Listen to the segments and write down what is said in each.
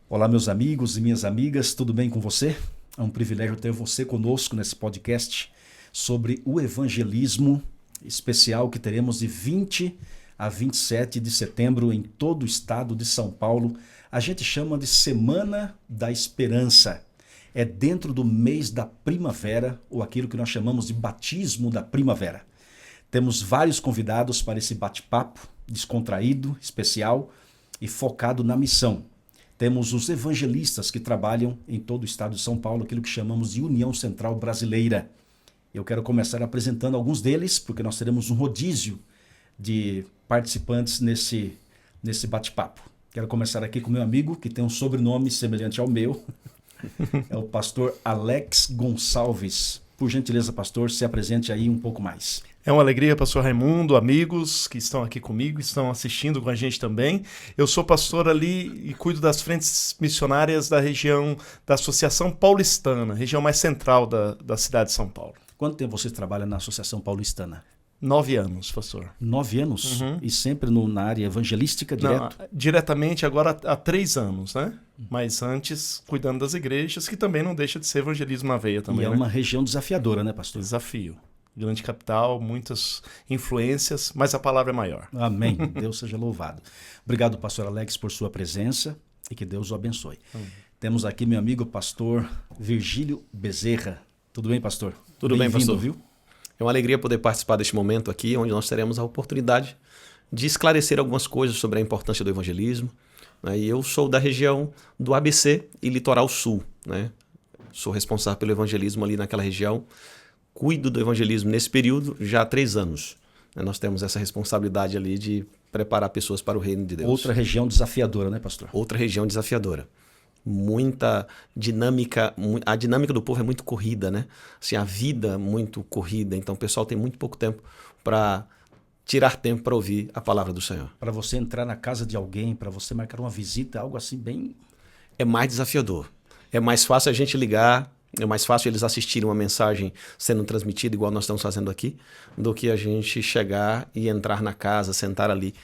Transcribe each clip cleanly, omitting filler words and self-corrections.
Olá, meus amigos e minhas amigas, tudo bem com você? É um privilégio ter você conosco nesse podcast sobre o evangelismo especial que teremos de 20 a 27 de setembro em todo o estado de São Paulo. A gente chama de Semana da Esperança. É dentro do mês da primavera, ou aquilo que nós chamamos de batismo da primavera. Temos vários convidados para esse bate-papo descontraído, especial e focado na missão. Temos os evangelistas que trabalham em todo o estado de São Paulo, aquilo que chamamos de União Central Brasileira. Eu quero começar apresentando alguns deles, porque nós teremos um rodízio de participantes nesse bate-papo. Quero começar aqui com meu amigo, que tem um sobrenome semelhante ao meu. É o pastor Alex Gonçalves. Por gentileza, pastor, se apresente aí um pouco mais. É uma alegria, pastor Raimundo, amigos que estão aqui comigo, estão assistindo com a gente também. Eu sou pastor ali e cuido das frentes missionárias da região da Associação Paulistana, região mais central da cidade de São Paulo. Quanto tempo você trabalha na Associação Paulistana? 9 anos, pastor. 9 anos? Uhum. E sempre na área evangelística, direto? Não, diretamente agora há 3 anos, né? Mas antes cuidando das igrejas, que também não deixa de ser evangelismo na veia também, E é uma região desafiadora, né, pastor? Desafio. Grande capital, muitas influências, mas a palavra é maior. Amém. Deus seja louvado. Obrigado, pastor Alex, por sua presença e que Deus o abençoe. Temos aqui meu amigo pastor Virgílio Bezerra. Tudo bem, pastor? Tudo bem, pastor. Viu? É uma alegria poder participar deste momento aqui, onde nós teremos a oportunidade de esclarecer algumas coisas sobre a importância do evangelismo. Né? E eu sou da região do ABC e Litoral Sul. Né? Sou responsável pelo evangelismo ali naquela região. Cuido do evangelismo nesse período já há 3 anos. Nós temos essa responsabilidade ali de preparar pessoas para o reino de Deus. Outra região desafiadora, né, pastor? Outra região desafiadora. Muita dinâmica, a dinâmica do povo é muito corrida, né? Assim, a vida muito corrida, então o pessoal tem muito pouco tempo para tirar tempo para ouvir a palavra do Senhor. Para você entrar na casa de alguém, para você marcar uma visita, algo assim bem... É mais desafiador. É mais fácil a gente ligar, é mais fácil eles assistirem uma mensagem sendo transmitida, igual nós estamos fazendo aqui, do que a gente chegar e entrar na casa, sentar ali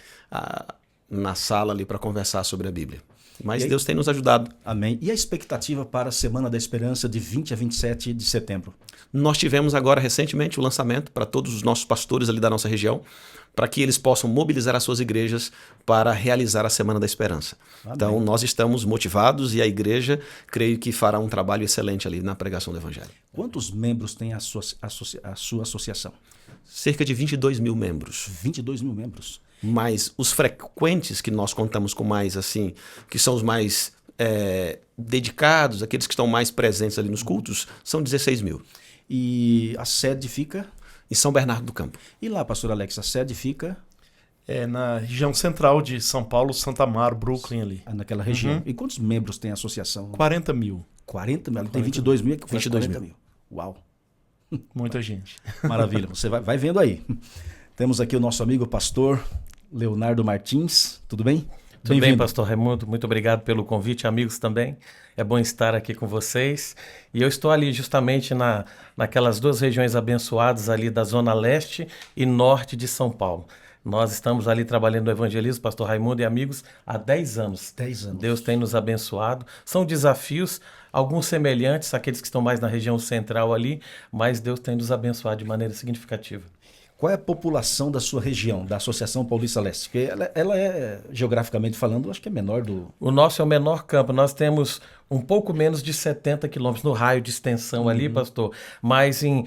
na sala ali para conversar sobre a Bíblia. Mas Deus tem nos ajudado. Amém. E a expectativa para a Semana da Esperança de 20 a 27 de setembro? Nós tivemos agora recentemente o lançamento para todos os nossos pastores ali da nossa região, para que eles possam mobilizar as suas igrejas para realizar a Semana da Esperança. Amém. Então nós estamos motivados e a igreja, creio que fará um trabalho excelente ali na pregação do Evangelho. Quantos membros tem a sua associação? Cerca de 22 mil membros. 22 mil membros. Mas os frequentes que nós contamos com mais, assim, que são os mais dedicados, aqueles que estão mais presentes ali nos cultos, são 16 mil. E a sede fica? Em São Bernardo do Campo. E lá, pastor Alex, a sede fica? É na região central de São Paulo, Santa Amaro, Brooklyn ali. Naquela região. Uhum. E quantos membros tem a associação? 40 mil. 40 mil? Tem 22 mil, 22 40 mil. Uau. Muita gente. Maravilha. Você vai vendo aí. Temos aqui o nosso amigo pastor Leonardo Martins. Tudo bem? Tudo bem, pastor Raimundo. Muito obrigado pelo convite, amigos também. É bom estar aqui com vocês. E eu estou ali justamente naquelas 2 regiões abençoadas ali da zona leste e norte de São Paulo. Nós estamos ali trabalhando no evangelismo, pastor Raimundo e amigos, há 10 anos. 10 anos. Deus tem nos abençoado. São desafios, alguns semelhantes àqueles que estão mais na região central ali, mas Deus tem nos abençoado de maneira significativa. Qual é a população da sua região, da Associação Paulista Leste? Porque ela é, geograficamente falando, acho que é menor do... O nosso é o menor campo. Nós temos um pouco menos de 70 quilômetros no raio de extensão ali, pastor. Mas em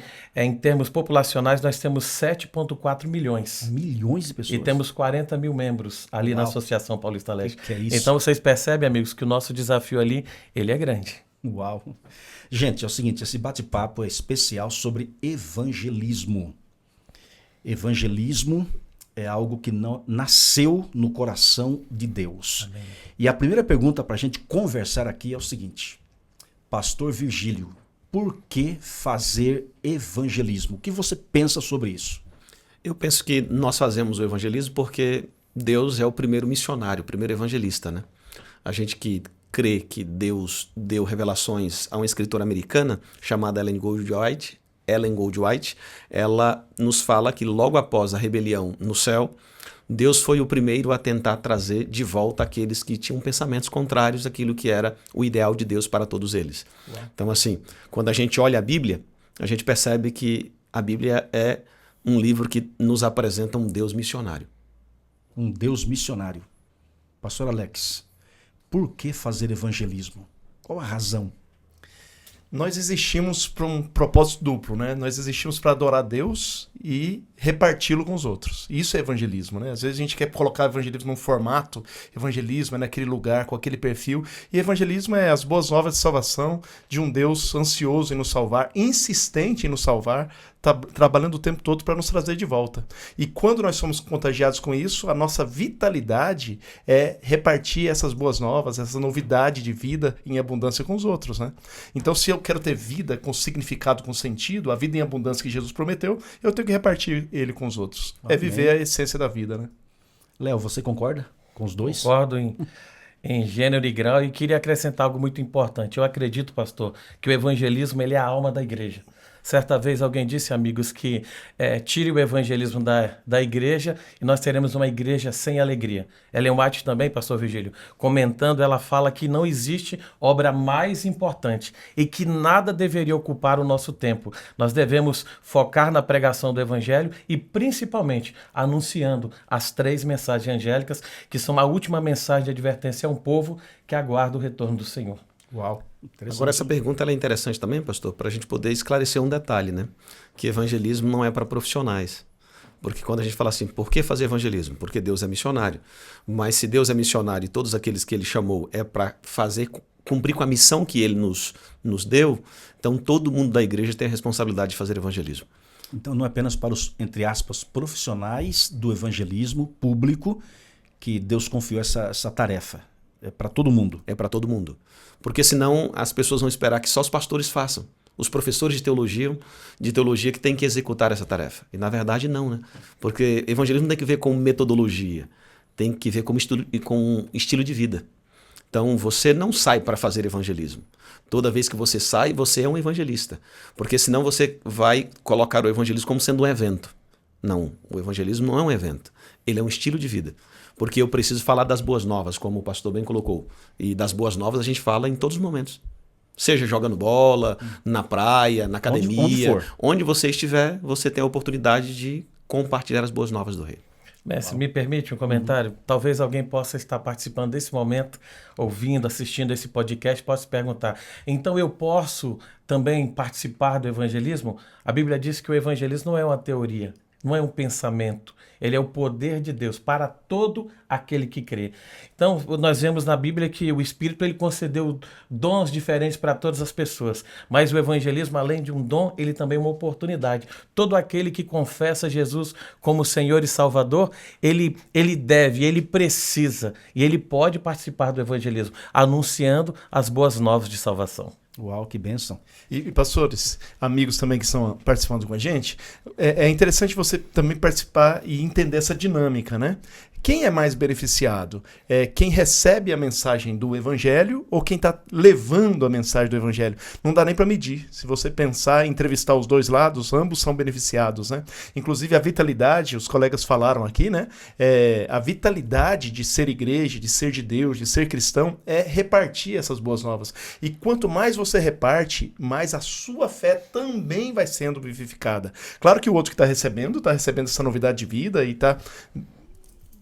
termos populacionais, nós temos 7,4 milhões. Milhões de pessoas? E temos 40 mil membros ali Uau. Na Associação Paulista Leste. Que é isso? Então vocês percebem, amigos, que o nosso desafio ali, ele é grande. Uau! Gente, é o seguinte, esse bate-papo é especial sobre evangelismo. Evangelismo é algo que não nasceu no coração de Deus. Amém. E a primeira pergunta para a gente conversar aqui é o seguinte: pastor Virgílio, por que fazer evangelismo? O que você pensa sobre isso? Eu penso que nós fazemos o evangelismo porque Deus é o primeiro missionário, o primeiro evangelista, né? A gente que crê que Deus deu revelações a uma escritora americana chamada Ellen Goldwhite, ela nos fala que logo após a rebelião no céu, Deus foi o primeiro a tentar trazer de volta aqueles que tinham pensamentos contrários àquilo que era o ideal de Deus para todos eles. Uau. Então, assim, quando a gente olha a Bíblia, a gente percebe que a Bíblia é um livro que nos apresenta um Deus missionário. Um Deus missionário. Pastor Alex, por que fazer evangelismo? Qual a razão? Nós existimos para um propósito duplo, né? Nós existimos para adorar a Deus e reparti-lo com os outros. Isso é evangelismo, né? Às vezes a gente quer colocar evangelismo num formato, evangelismo é naquele lugar, com aquele perfil, e evangelismo é as boas novas de salvação de um Deus ansioso em nos salvar, insistente em nos salvar, trabalhando o tempo todo para nos trazer de volta. E quando nós somos contagiados com isso, a nossa vitalidade é repartir essas boas novas, essa novidade de vida em abundância com os outros, né? Então, se eu quero ter vida com significado, com sentido, a vida em abundância que Jesus prometeu, eu tenho que repartir ele com os outros. Amém. É viver a essência da vida, né? Léo, você concorda com os dois? Concordo em gênero e grau, e queria acrescentar algo muito importante. Eu acredito, pastor, que o evangelismo ele é a alma da igreja. Certa vez alguém disse, amigos, que tire o evangelismo da igreja e nós teremos uma igreja sem alegria. Ellen White também, pastor Virgílio, comentando, ela fala que não existe obra mais importante e que nada deveria ocupar o nosso tempo. Nós devemos focar na pregação do evangelho e principalmente anunciando as 3 mensagens angélicas, que são a última mensagem de advertência a um povo que aguarda o retorno do Senhor. Uau! Agora, essa pergunta ela é interessante também, pastor, para a gente poder esclarecer um detalhe, né? Que evangelismo não é para profissionais. Porque quando a gente fala assim, por que fazer evangelismo? Porque Deus é missionário. Mas se Deus é missionário e todos aqueles que ele chamou é para cumprir com a missão que ele nos deu, então todo mundo da igreja tem a responsabilidade de fazer evangelismo. Então não é apenas para os, entre aspas, profissionais do evangelismo público que Deus confiou essa tarefa. É para todo mundo. É para todo mundo. Porque senão as pessoas vão esperar que só os pastores façam. Os professores de teologia que têm que executar essa tarefa. E na verdade não, né? Porque evangelismo não tem que ver com metodologia. Tem que ver com estilo de vida. Então você não sai para fazer evangelismo. Toda vez que você sai, você é um evangelista. Porque senão você vai colocar o evangelismo como sendo um evento. Não, o evangelismo não é um evento. Ele é um estilo de vida. Porque eu preciso falar das boas novas, como o pastor bem colocou. E das boas novas a gente fala em todos os momentos. Seja jogando bola, na praia, na academia. Onde você estiver, você tem a oportunidade de compartilhar as boas novas do rei. Mestre, me permite um comentário? Talvez alguém possa estar participando desse momento, ouvindo, assistindo esse podcast, possa se perguntar, então eu posso também participar do evangelismo? A Bíblia diz que o evangelismo não é uma teoria, não é um pensamento. Ele é o poder de Deus para todo aquele que crê. Então, nós vemos na Bíblia que o Espírito ele concedeu dons diferentes para todas as pessoas. Mas o evangelismo, além de um dom, ele também é uma oportunidade. Todo aquele que confessa Jesus como Senhor e Salvador, ele deve, ele precisa e ele pode participar do evangelismo, anunciando as boas novas de salvação. Uau, que bênção. E pastores, amigos também que estão participando com a gente, é interessante você também participar e entender essa dinâmica, né? Quem é mais beneficiado? É quem recebe a mensagem do evangelho ou quem está levando a mensagem do evangelho? Não dá nem para medir. Se você pensar em entrevistar os dois lados, ambos são beneficiados, né? Inclusive a vitalidade, os colegas falaram aqui, né? A vitalidade de ser igreja, de ser de Deus, de ser cristão, é repartir essas boas novas. E quanto mais você reparte, mais a sua fé também vai sendo vivificada. Claro que o outro que está recebendo essa novidade de vida e está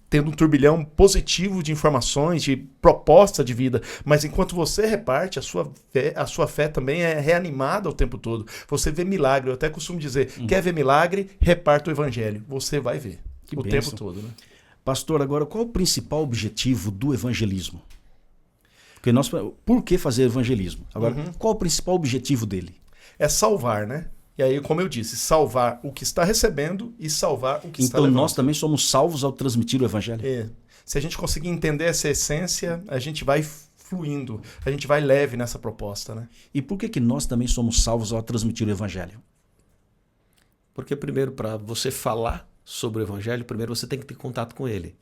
tendo um turbilhão positivo de informações, de proposta de vida, mas enquanto você reparte, a sua fé também é reanimada o tempo todo. Você vê milagre, eu até costumo dizer, quer ver milagre? Reparta o evangelho, você vai ver o tempo todo. Né? Pastor, agora qual o principal objetivo do evangelismo? Porque por que fazer evangelismo? Agora, qual o principal objetivo dele? É salvar, né? E aí, como eu disse, salvar o que está recebendo e salvar o que está levando. Então nós também somos salvos ao transmitir o evangelho? Se a gente conseguir entender essa essência, a gente vai fluindo, a gente vai leve nessa proposta, né? E por que nós também somos salvos ao transmitir o evangelho? Porque primeiro, para você falar sobre o evangelho, primeiro você tem que ter contato com ele.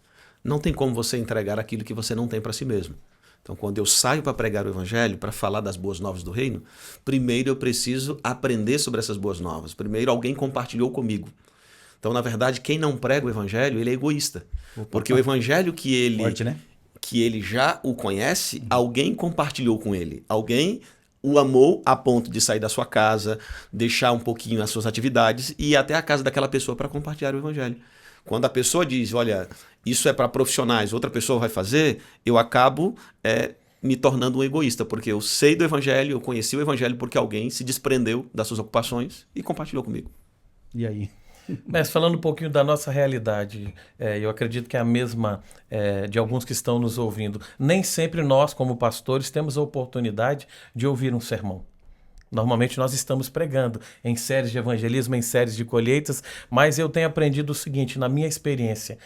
Não tem como você entregar aquilo que você não tem para si mesmo. Então, quando eu saio para pregar o evangelho, para falar das boas novas do reino, primeiro eu preciso aprender sobre essas boas novas. Primeiro alguém compartilhou comigo. Então, na verdade, quem não prega o evangelho, ele é egoísta. Porque o evangelho que ele, Forte, né? que ele já o conhece, alguém compartilhou com ele. Alguém o amou a ponto de sair da sua casa, deixar um pouquinho as suas atividades e ir até a casa daquela pessoa para compartilhar o evangelho. Quando a pessoa diz, olha, isso é para profissionais, outra pessoa vai fazer, eu acabo me tornando um egoísta, porque eu sei do evangelho, eu conheci o evangelho porque alguém se desprendeu das suas ocupações e compartilhou comigo. E aí? Mas falando um pouquinho da nossa realidade, eu acredito que é a mesma de alguns que estão nos ouvindo. Nem sempre nós, como pastores, temos a oportunidade de ouvir um sermão. Normalmente nós estamos pregando em séries de evangelismo, em séries de colheitas, mas eu tenho aprendido o seguinte, na minha experiência,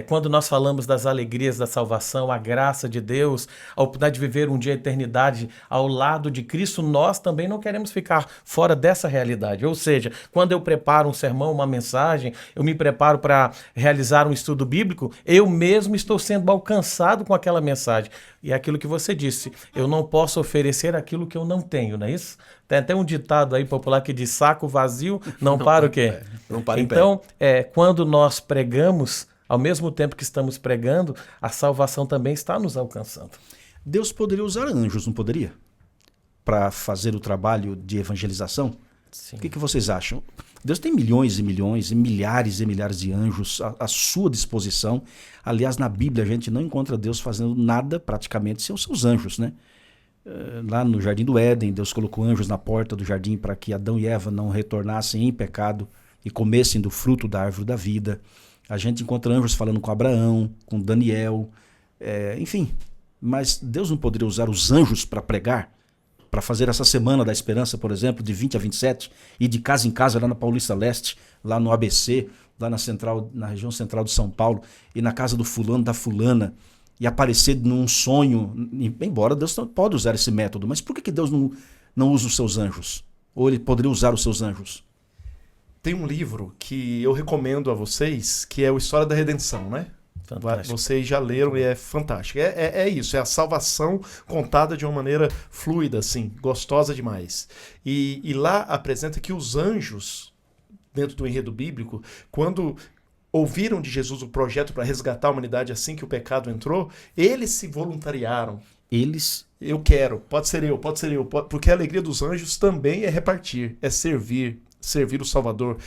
quando nós falamos das alegrias da salvação, a graça de Deus, a oportunidade de viver um dia a eternidade ao lado de Cristo, nós também não queremos ficar fora dessa realidade. Ou seja, quando eu preparo um sermão, uma mensagem, eu me preparo para realizar um estudo bíblico, eu mesmo estou sendo alcançado com aquela mensagem. E é aquilo que você disse, eu não posso oferecer aquilo que eu não tenho, não é isso? Tem até um ditado aí popular que diz, saco vazio, não para o quê? Não para em pé. Então, quando nós pregamos, ao mesmo tempo que estamos pregando, a salvação também está nos alcançando. Deus poderia usar anjos, não poderia? Para fazer o trabalho de evangelização? Sim. O que vocês acham? Deus tem milhões e milhões, e milhares de anjos à sua disposição. Aliás, na Bíblia a gente não encontra Deus fazendo nada praticamente sem os seus anjos, né? Lá no Jardim do Éden, Deus colocou anjos na porta do jardim para que Adão e Eva não retornassem em pecado e comessem do fruto da árvore da vida. A gente encontra anjos falando com Abraão, com Daniel, enfim. Mas Deus não poderia usar os anjos para pregar? Para fazer essa Semana da Esperança, por exemplo, de 20 a 27, e de casa em casa lá na Paulista Leste, lá no ABC, lá na região central de São Paulo, e na casa do fulano, da fulana, e aparecer num sonho, embora Deus pode usar esse método, mas por que Deus não usa os seus anjos? Ou ele poderia usar os seus anjos? Tem um livro que eu recomendo a vocês, que é o História da Redenção, né? Fantástico. Vocês já leram e é fantástico. É isso, é a salvação contada de uma maneira fluida, assim, gostosa demais. E lá apresenta que os anjos, dentro do enredo bíblico, quando ouviram de Jesus o projeto para resgatar a humanidade assim que o pecado entrou, eles se voluntariaram. Eles... Eu quero, pode ser eu, porque a alegria dos anjos também é repartir, é servir o Salvador,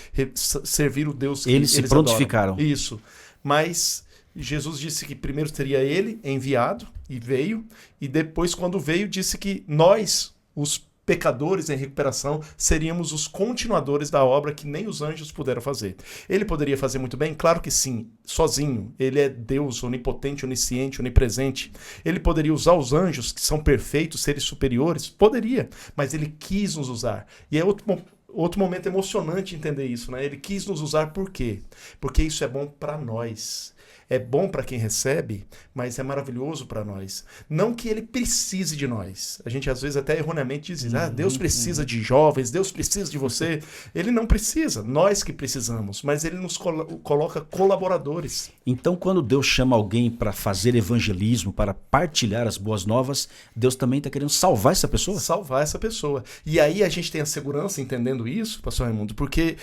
servir o Deus que eles se prontificaram. Adoram. Isso. Mas Jesus disse que primeiro teria ele enviado e veio, e depois, quando veio, disse que nós, os pecadores em recuperação, seríamos os continuadores da obra que nem os anjos puderam fazer. Ele poderia fazer muito bem? Claro que sim, sozinho. Ele é Deus onipotente, onisciente, onipresente. Ele poderia usar os anjos, que são perfeitos, seres superiores? Poderia, mas ele quis nos usar. E é outro momento emocionante entender isso, né? Ele quis nos usar por quê? Porque isso é bom para nós. É bom para quem recebe, mas é maravilhoso para nós. Não que ele precise de nós. A gente às vezes até erroneamente diz, Deus precisa de jovens, Deus precisa de você. Ele não precisa, nós que precisamos, mas ele nos coloca colaboradores. Então, quando Deus chama alguém para fazer evangelismo, para partilhar as boas novas, Deus também está querendo salvar essa pessoa? Salvar essa pessoa. E aí a gente tem a segurança entendendo isso, pastor Raimundo, porque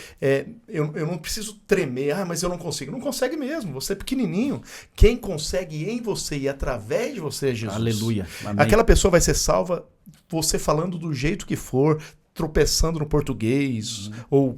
eu não preciso tremer, mas eu não consigo. Não consegue mesmo, você é pequenininho. Quem consegue em você e através de você é Jesus. Aleluia. Amém. Aquela pessoa vai ser salva você falando do jeito que for, tropeçando no português, ou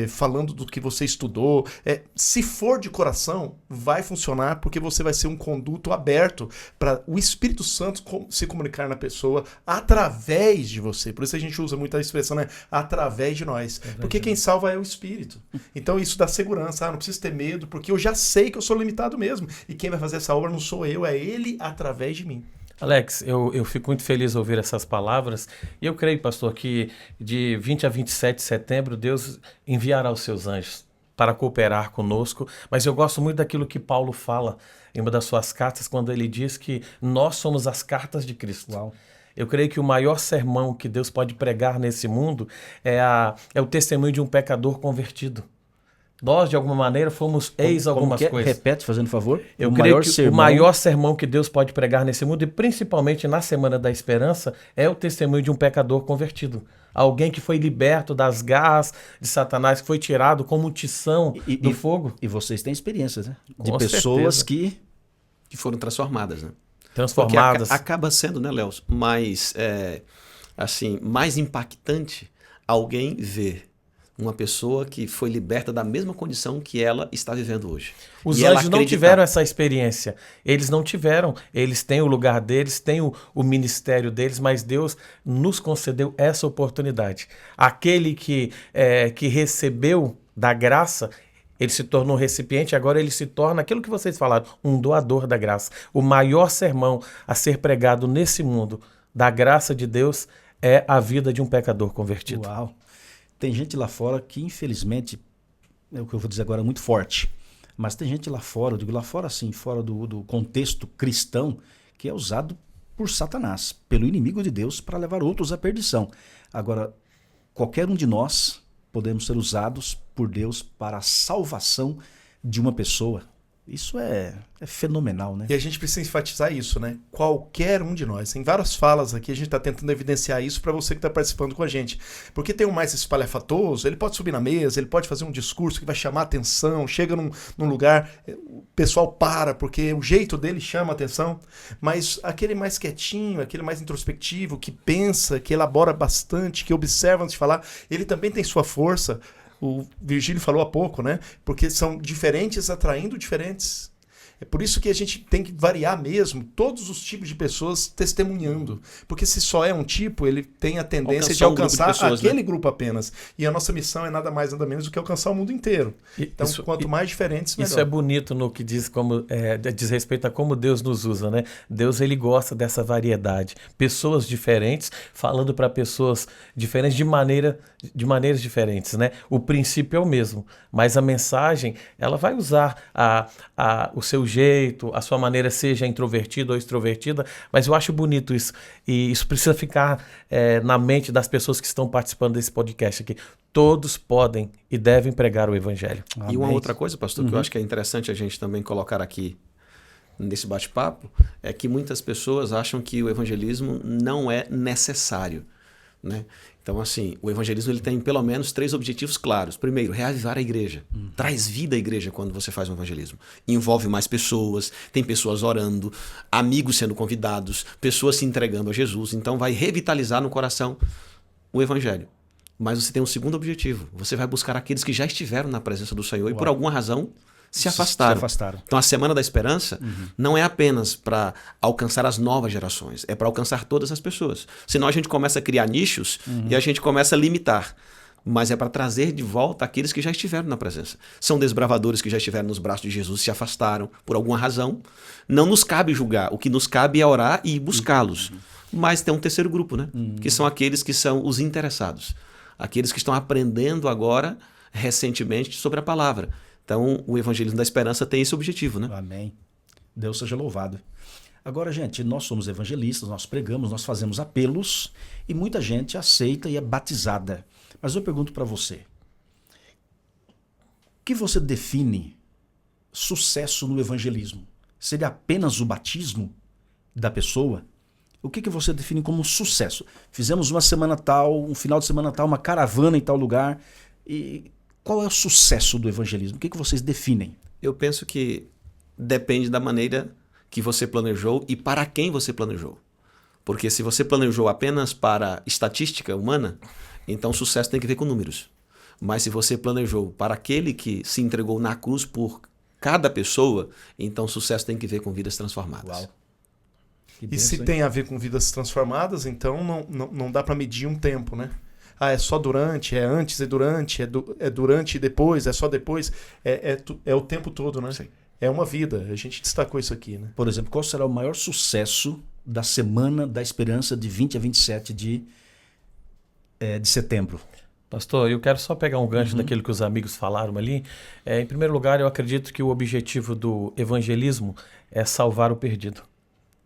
falando do que você estudou. Se for de coração, vai funcionar, porque você vai ser um conduto aberto para o Espírito Santo se comunicar na pessoa através de você. Por isso a gente usa muito a expressão, né? Através de nós. Porque quem salva é o Espírito. Então isso dá segurança. Não preciso ter medo, porque eu já sei que eu sou limitado mesmo. E quem vai fazer essa obra não sou eu, é Ele através de mim. Alex, eu fico muito feliz de ouvir essas palavras e eu creio, pastor, que de 20 a 27 de setembro Deus enviará os seus anjos para cooperar conosco, mas eu gosto muito daquilo que Paulo fala em uma das suas cartas, quando ele diz que nós somos as cartas de Cristo. Uau. Eu creio que o maior sermão que Deus pode pregar nesse mundo é o testemunho de um pecador convertido. Nós, de alguma maneira, fomos ex algumas coisas. Repete, fazendo favor. Eu creio que o maior sermão que Deus pode pregar nesse mundo, e principalmente na Semana da Esperança, é o testemunho de um pecador convertido. Alguém que foi liberto das garras de Satanás, que foi tirado como tição do fogo. E vocês têm experiências, né? De Com pessoas certeza. Que foram transformadas, né? Transformadas. Porque acaba sendo, né, Léo, mais, mais impactante alguém ver uma pessoa que foi liberta da mesma condição que ela está vivendo hoje. Os anjos não tiveram essa experiência. Eles não tiveram. Eles têm o lugar deles, têm o ministério deles, mas Deus nos concedeu essa oportunidade. Aquele que recebeu da graça, ele se tornou recipiente, agora ele se torna aquilo que vocês falaram, um doador da graça. O maior sermão a ser pregado nesse mundo da graça de Deus é a vida de um pecador convertido. Uau! Tem gente lá fora que, infelizmente, é o que eu vou dizer agora, muito forte, mas tem gente lá fora, eu digo lá fora assim, fora do contexto cristão, que é usado por Satanás, pelo inimigo de Deus, para levar outros à perdição. Agora, qualquer um de nós podemos ser usados por Deus para a salvação de uma pessoa. Isso é fenomenal, né? E a gente precisa enfatizar isso, né? Qualquer um de nós. Em várias falas aqui, a gente está tentando evidenciar isso para você que está participando com a gente. Porque tem um mais espalhafatoso, ele pode subir na mesa, ele pode fazer um discurso que vai chamar atenção, chega num lugar, o pessoal para, porque o jeito dele chama atenção. Mas aquele mais quietinho, aquele mais introspectivo, que pensa, que elabora bastante, que observa antes de falar, ele também tem sua força. O Virgílio falou há pouco, né? Porque são diferentes atraindo diferentes. É por isso que a gente tem que variar mesmo todos os tipos de pessoas testemunhando. Porque se só é um tipo, ele tem a tendência de alcançar aquele grupo apenas. E a nossa missão é nada mais, nada menos do que alcançar o mundo inteiro. Então, quanto mais diferentes, melhor. Isso é bonito no que diz respeito a como Deus nos usa, né? Deus, ele gosta dessa variedade. Pessoas diferentes falando para pessoas diferentes de maneiras diferentes, né? O princípio é o mesmo, mas a mensagem, ela vai usar o seu jeito, a sua maneira, seja introvertida ou extrovertida, mas eu acho bonito isso, e isso precisa ficar na mente das pessoas que estão participando desse podcast aqui. Todos podem e devem pregar o evangelho. Amém. E uma outra coisa, pastor, que eu acho que é interessante a gente também colocar aqui nesse bate-papo, é que muitas pessoas acham que o evangelismo não é necessário, né? Então, assim, o evangelismo ele tem pelo menos 3 objetivos claros. Primeiro, reavivar a igreja. Traz vida à igreja quando você faz um evangelismo. Envolve mais pessoas, tem pessoas orando, amigos sendo convidados, pessoas se entregando a Jesus. Então, vai revitalizar no coração o evangelho. Mas você tem um segundo objetivo. Você vai buscar aqueles que já estiveram na presença do Senhor e por alguma razão se afastaram. Então a Semana da Esperança não é apenas para alcançar as novas gerações, é para alcançar todas as pessoas. Senão a gente começa a criar nichos e a gente começa a limitar. Mas é para trazer de volta aqueles que já estiveram na presença. São desbravadores que já estiveram nos braços de Jesus, se afastaram por alguma razão. Não nos cabe julgar, o que nos cabe é orar e buscá-los. Mas tem um terceiro grupo, né? Que são aqueles que são os interessados. Aqueles que estão aprendendo agora, recentemente, sobre a palavra. Então, o Evangelismo da Esperança tem esse objetivo, né? Amém. Deus seja louvado. Agora, gente, nós somos evangelistas, nós pregamos, nós fazemos apelos e muita gente aceita e é batizada. Mas eu pergunto para você, o que você define sucesso no evangelismo? Seria apenas o batismo da pessoa? O que você define como sucesso? Fizemos uma semana tal, um final de semana tal, uma caravana em tal lugar. E qual é o sucesso do evangelismo? O que vocês definem? Eu penso que depende da maneira que você planejou e para quem você planejou. Porque se você planejou apenas para estatística humana, então sucesso tem que ver com números. Mas se você planejou para aquele que se entregou na cruz por cada pessoa, então sucesso tem que ver com vidas transformadas. Uau. E se tem a ver com vidas transformadas, então não dá para medir um tempo, né? Ah, é só durante, é antes e durante, é durante e depois, é só depois. É o tempo todo, né? Sim. É uma vida. A gente destacou isso aqui, né? Por exemplo, qual será o maior sucesso da Semana da Esperança de 20 a 27 de setembro? Pastor, eu quero só pegar um gancho daquilo que os amigos falaram ali. Em primeiro lugar, eu acredito que o objetivo do evangelismo é salvar o perdido.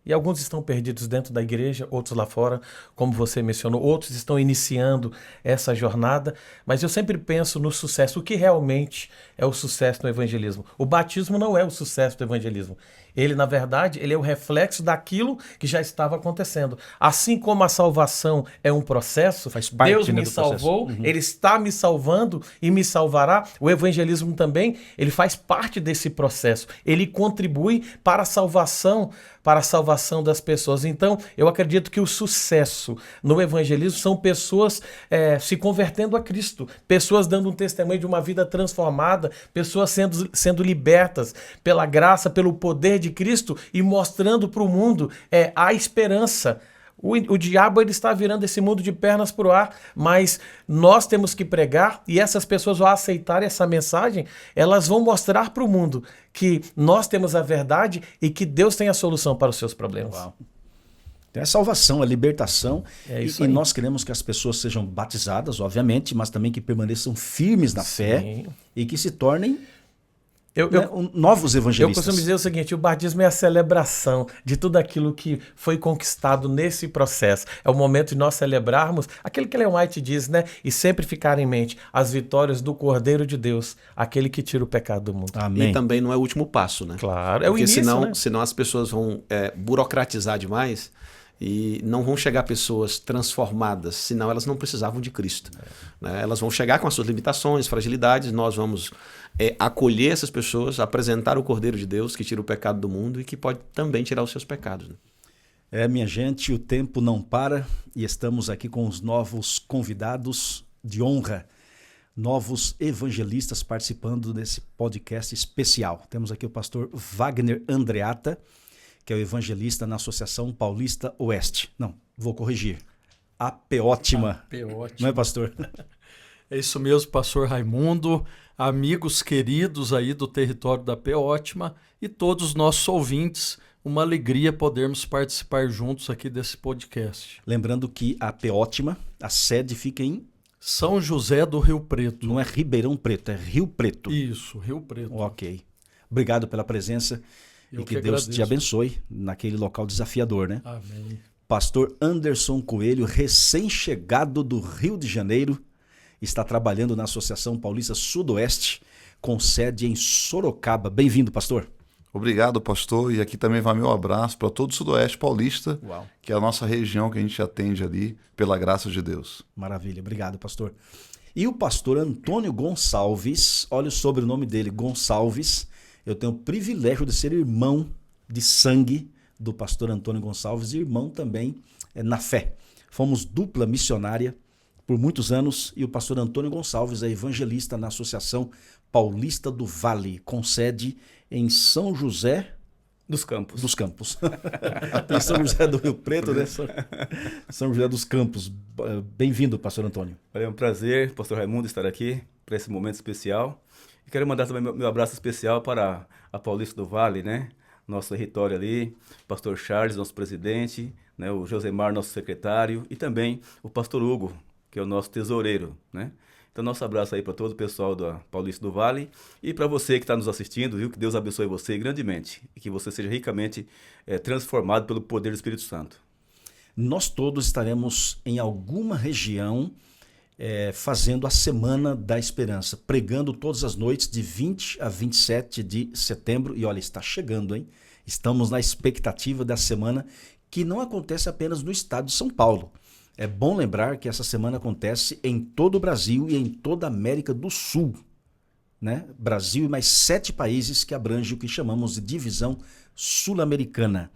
E alguns estão perdidos dentro da igreja, outros lá fora, como você mencionou, outros estão iniciando essa jornada, mas eu sempre penso no sucesso, o que realmente é o sucesso no evangelismo. O batismo não é o sucesso do evangelismo. Ele, na verdade, ele é o reflexo daquilo que já estava acontecendo. Assim como a salvação é um processo, Faz parte, Deus né, me do processo. salvou, Ele está me salvando e me salvará. O evangelismo também, ele faz parte desse processo. Ele contribui para a salvação das pessoas. Então, eu acredito que o sucesso no evangelismo são pessoas se convertendo a Cristo, pessoas dando um testemunho de uma vida transformada, pessoas sendo libertas pela graça, pelo poder de Cristo e mostrando para o mundo a esperança. O diabo ele está virando esse mundo de pernas para o ar, mas nós temos que pregar e essas pessoas vão aceitar essa mensagem, elas vão mostrar para o mundo que nós temos a verdade e que Deus tem a solução para os seus problemas. Uau. Então é salvação, é libertação. Isso e aí. Nós queremos que as pessoas sejam batizadas, obviamente, mas também que permaneçam firmes na fé e que se tornem novos Eu evangelistas. costumo dizer o seguinte, o batismo é a celebração de tudo aquilo que foi conquistado nesse processo. É o momento de nós celebrarmos aquilo que Ellen White diz, né? E sempre ficar em mente as vitórias do Cordeiro de Deus, aquele que tira o pecado do mundo. Amém. E também não é o último passo, né? Claro, é o Porque início, senão, né? senão as pessoas vão burocratizar demais e não vão chegar pessoas transformadas, senão elas não precisavam de Cristo. Né? Elas vão chegar com as suas limitações, fragilidades, nós vamos acolher essas pessoas, apresentar o Cordeiro de Deus que tira o pecado do mundo e que pode também tirar os seus pecados. Né? Minha gente, o tempo não para e estamos aqui com os novos convidados de honra, novos evangelistas participando desse podcast especial. Temos aqui o pastor Wagner Andreata, que é o evangelista na Associação Paulista Oeste. Não, vou corrigir. APOtima. Não é, pastor? É isso mesmo, pastor Raimundo, amigos queridos aí do território da APOtima e todos os nossos ouvintes, uma alegria podermos participar juntos aqui desse podcast. Lembrando que a APOtima, a sede fica em... São José do Rio Preto. Não é Ribeirão Preto, é Rio Preto. Isso, Rio Preto. Ok. Obrigado pela presença. E que Deus te abençoe naquele local desafiador, né? Amém. Pastor Anderson Coelho, recém-chegado do Rio de Janeiro, está trabalhando na Associação Paulista Sudoeste, com sede em Sorocaba. Bem-vindo, pastor. Obrigado, pastor. E aqui também vai meu abraço para todo o Sudoeste Paulista, Uau. Que é a nossa região que a gente atende ali, pela graça de Deus. Maravilha. Obrigado, pastor. E o pastor Antônio Gonçalves, olha o sobrenome dele, Gonçalves. Eu tenho o privilégio de ser irmão de sangue do pastor Antônio Gonçalves e irmão também na fé. Fomos dupla missionária por muitos anos e o pastor Antônio Gonçalves é evangelista na Associação Paulista do Vale, com sede em São José dos Campos. Tem São José do Rio Preto, né? São José dos Campos. Bem-vindo, pastor Antônio. É um prazer, pastor Raimundo, estar aqui para esse momento especial. E quero mandar também meu abraço especial para a Paulista do Vale, né? Nosso território ali, pastor Charles, nosso presidente, né? O Josemar, nosso secretário, e também o pastor Hugo, que é o nosso tesoureiro, né? Então, nosso abraço aí para todo o pessoal da Paulista do Vale e para você que está nos assistindo, viu? Que Deus abençoe você grandemente e que você seja ricamente transformado pelo poder do Espírito Santo. Nós todos estaremos em alguma região fazendo a Semana da Esperança, pregando todas as noites de 20 a 27 de setembro. E olha, está chegando, hein? Estamos na expectativa da semana que não acontece apenas no estado de São Paulo. É bom lembrar que essa semana acontece em todo o Brasil e em toda a América do Sul, né? Brasil e mais 7 países que abrangem o que chamamos de divisão sul-americana.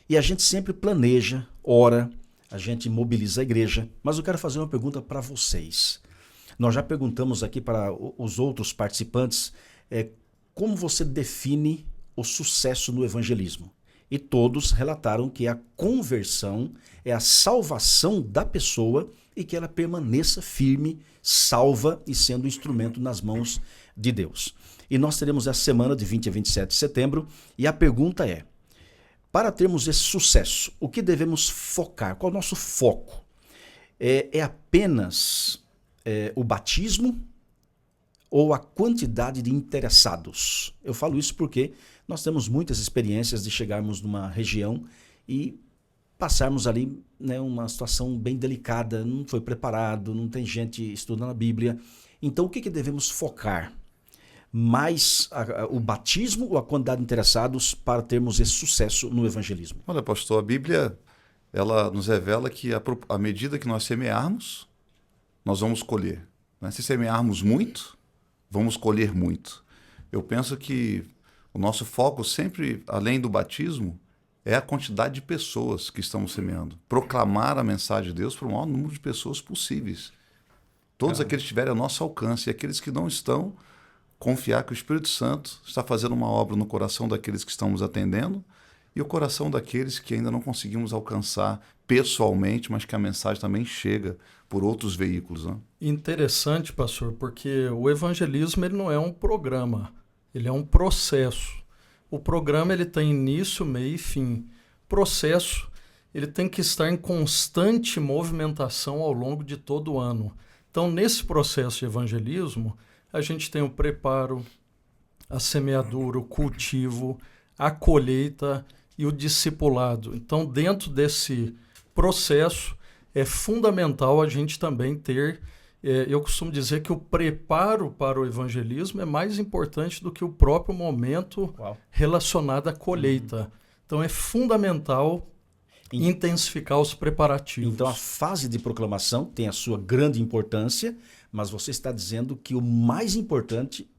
E a gente sempre planeja, ora, a gente mobiliza a igreja, mas eu quero fazer uma pergunta para vocês. Nós já perguntamos aqui para os outros participantes como você define o sucesso no evangelismo. E todos relataram que a conversão é a salvação da pessoa e que ela permaneça firme, salva e sendo instrumento nas mãos de Deus. E nós teremos essa semana de 20 a 27 de setembro e a pergunta é, para termos esse sucesso, o que devemos focar? Qual é o nosso foco? É apenas o batismo ou a quantidade de interessados? Eu falo isso porque nós temos muitas experiências de chegarmos numa região e passarmos ali, né, uma situação bem delicada, não foi preparado, não tem gente estudando a Bíblia. Então, o que devemos focar? Mais o batismo ou a quantidade de interessados para termos esse sucesso no evangelismo? Olha, pastor, a Bíblia, ela nos revela que à medida que nós semearmos, nós vamos colher. Né? Se semearmos muito, vamos colher muito. Eu penso que o nosso foco sempre, além do batismo, é a quantidade de pessoas que estamos semeando. Proclamar a mensagem de Deus para o maior número de pessoas possíveis. Todos aqueles que estiverem ao nosso alcance, e aqueles que não estão, confiar que o Espírito Santo está fazendo uma obra no coração daqueles que estamos atendendo e o coração daqueles que ainda não conseguimos alcançar pessoalmente, mas que a mensagem também chega por outros veículos. Né? Interessante, pastor, porque o evangelismo ele não é um programa, ele é um processo. O programa ele tem início, meio e fim. O processo ele tem que estar em constante movimentação ao longo de todo o ano. Então, nesse processo de evangelismo, a gente tem o preparo, a semeadura, o cultivo, a colheita e o discipulado. Então, dentro desse processo, é fundamental a gente também ter, eu costumo dizer que o preparo para o evangelismo é mais importante do que o próprio momento relacionado à colheita. Então, é fundamental intensificar os preparativos. Então, a fase de proclamação tem a sua grande importância, mas você está dizendo que o mais importante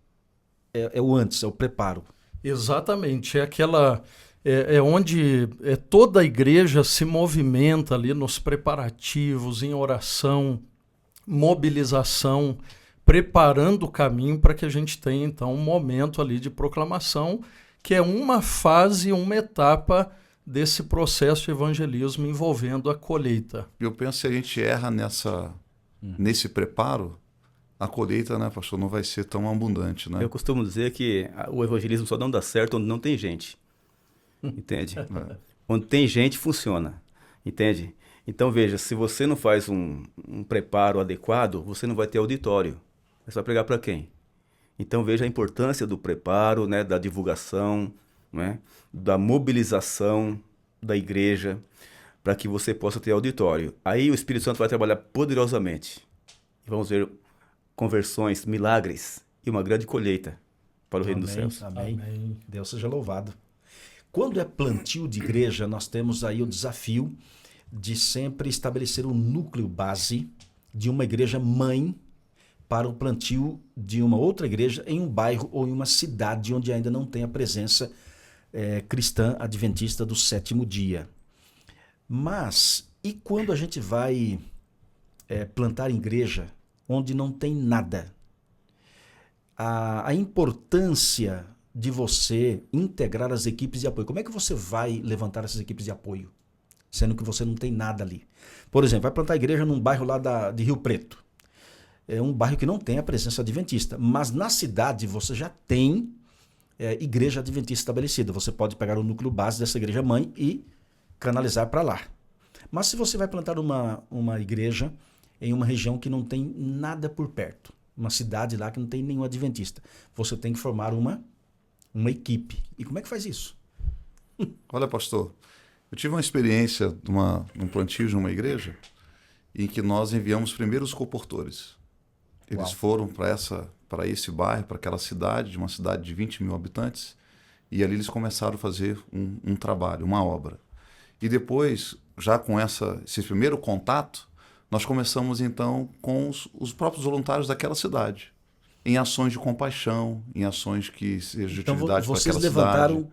é o antes, é o preparo. Exatamente. É aquela... É onde toda a igreja se movimenta ali nos preparativos, em oração, mobilização, preparando o caminho para que a gente tenha, então, um momento ali de proclamação, que é uma fase, uma etapa desse processo de evangelismo envolvendo a colheita. Eu penso que se a gente erra nesse preparo, a colheita, né, pastor, não vai ser tão abundante, né? Eu costumo dizer que o evangelismo só não dá certo onde não tem gente. Entende? Onde tem gente, funciona. Entende? Então, veja, se você não faz um preparo adequado, você não vai ter auditório. Você vai pregar para quem? Então, veja a importância do preparo, né, da divulgação, né, da mobilização da igreja, para que você possa ter auditório. Aí o Espírito Santo vai trabalhar poderosamente. E vamos ver conversões, milagres e uma grande colheita para o reino dos céus. Amém. Deus seja louvado. Quando é plantio de igreja, nós temos aí o desafio de sempre estabelecer um núcleo base de uma igreja mãe para o plantio de uma outra igreja em um bairro ou em uma cidade onde ainda não tem a presença cristã adventista do sétimo dia. Mas, e quando a gente vai plantar igreja onde não tem nada? A importância de você integrar as equipes de apoio. Como é que você vai levantar essas equipes de apoio, sendo que você não tem nada ali? Por exemplo, vai plantar igreja num bairro lá de Rio Preto. É um bairro que não tem a presença adventista, mas na cidade você já tem igreja adventista estabelecida. Você pode pegar o núcleo base dessa igreja mãe e canalizar para lá. Mas se você vai plantar uma igreja em uma região que não tem nada por perto, uma cidade lá que não tem nenhum adventista, você tem que formar uma equipe. E como é que faz isso? Olha, pastor, eu tive uma experiência num plantio de uma igreja em que nós enviamos primeiro os comportores. Eles foram para esse bairro, para aquela cidade, uma cidade de 20 mil habitantes, e ali eles começaram a fazer um trabalho, uma obra. E depois, já com esse primeiro contato, nós começamos então com os próprios voluntários daquela cidade, em ações de compaixão, em ações que sejam de utilidade para aquela cidade. Vocês levantaram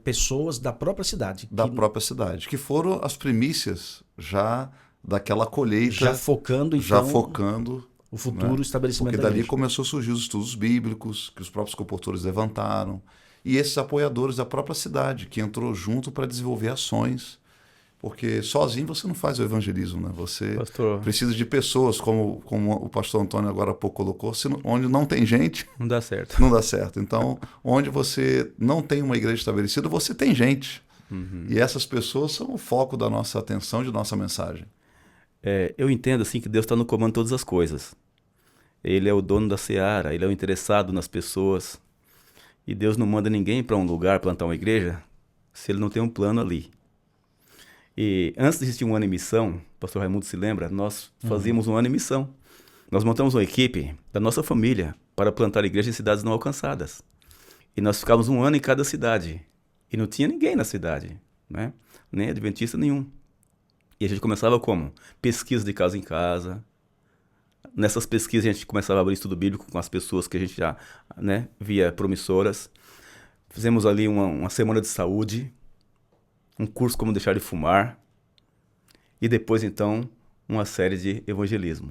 pessoas da própria cidade. Própria cidade, que foram as primícias já daquela colheita. Já focando, então, já focando o futuro estabelecimento porque da dali igreja. começou a surgir os estudos bíblicos, que os próprios comportores levantaram, e esses apoiadores da própria cidade, que entrou junto para desenvolver ações, porque sozinho você não faz o evangelismo, né? Você precisa de pessoas, como o pastor Antônio agora há pouco colocou, onde não tem gente... Não dá certo. Não dá certo. Então, onde você não tem uma igreja estabelecida, você tem gente. Uhum. E essas pessoas são o foco da nossa atenção, de nossa mensagem. Eu entendo assim que Deus está no comando de todas as coisas. Ele é o dono da seara, ele é o interessado nas pessoas. E Deus não manda ninguém para um lugar plantar uma igreja se ele não tem um plano ali. E antes de existir um ano em missão, o pastor Raimundo se lembra, nós fazíamos um ano em missão. Nós montamos uma equipe da nossa família para plantar igrejas em cidades não alcançadas. E nós ficávamos um ano em cada cidade. E não tinha ninguém na cidade, né? Nem adventista nenhum. E a gente começava como? Pesquisa de casa em casa. Nessas pesquisas a gente começava a abrir estudo bíblico com as pessoas que a gente já, né, via promissoras. Fizemos ali uma semana de saúde, um curso como deixar de fumar. E depois, então, uma série de evangelismo.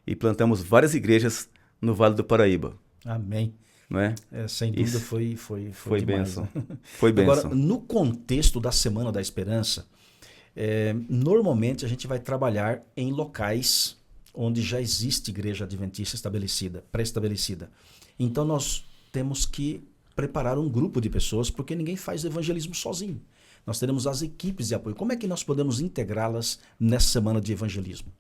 E plantamos várias igrejas no Vale do Paraíba. Amém. Não é? Sem dúvida Isso. foi demais, bênção. né? Foi bênção. Agora, no contexto da Semana da Esperança, normalmente a gente vai trabalhar em locais onde já existe igreja adventista estabelecida, pré-estabelecida. Então nós temos que preparar um grupo de pessoas, porque ninguém faz evangelismo sozinho. Nós teremos as equipes de apoio. Como é que nós podemos integrá-las nessa semana de evangelismo?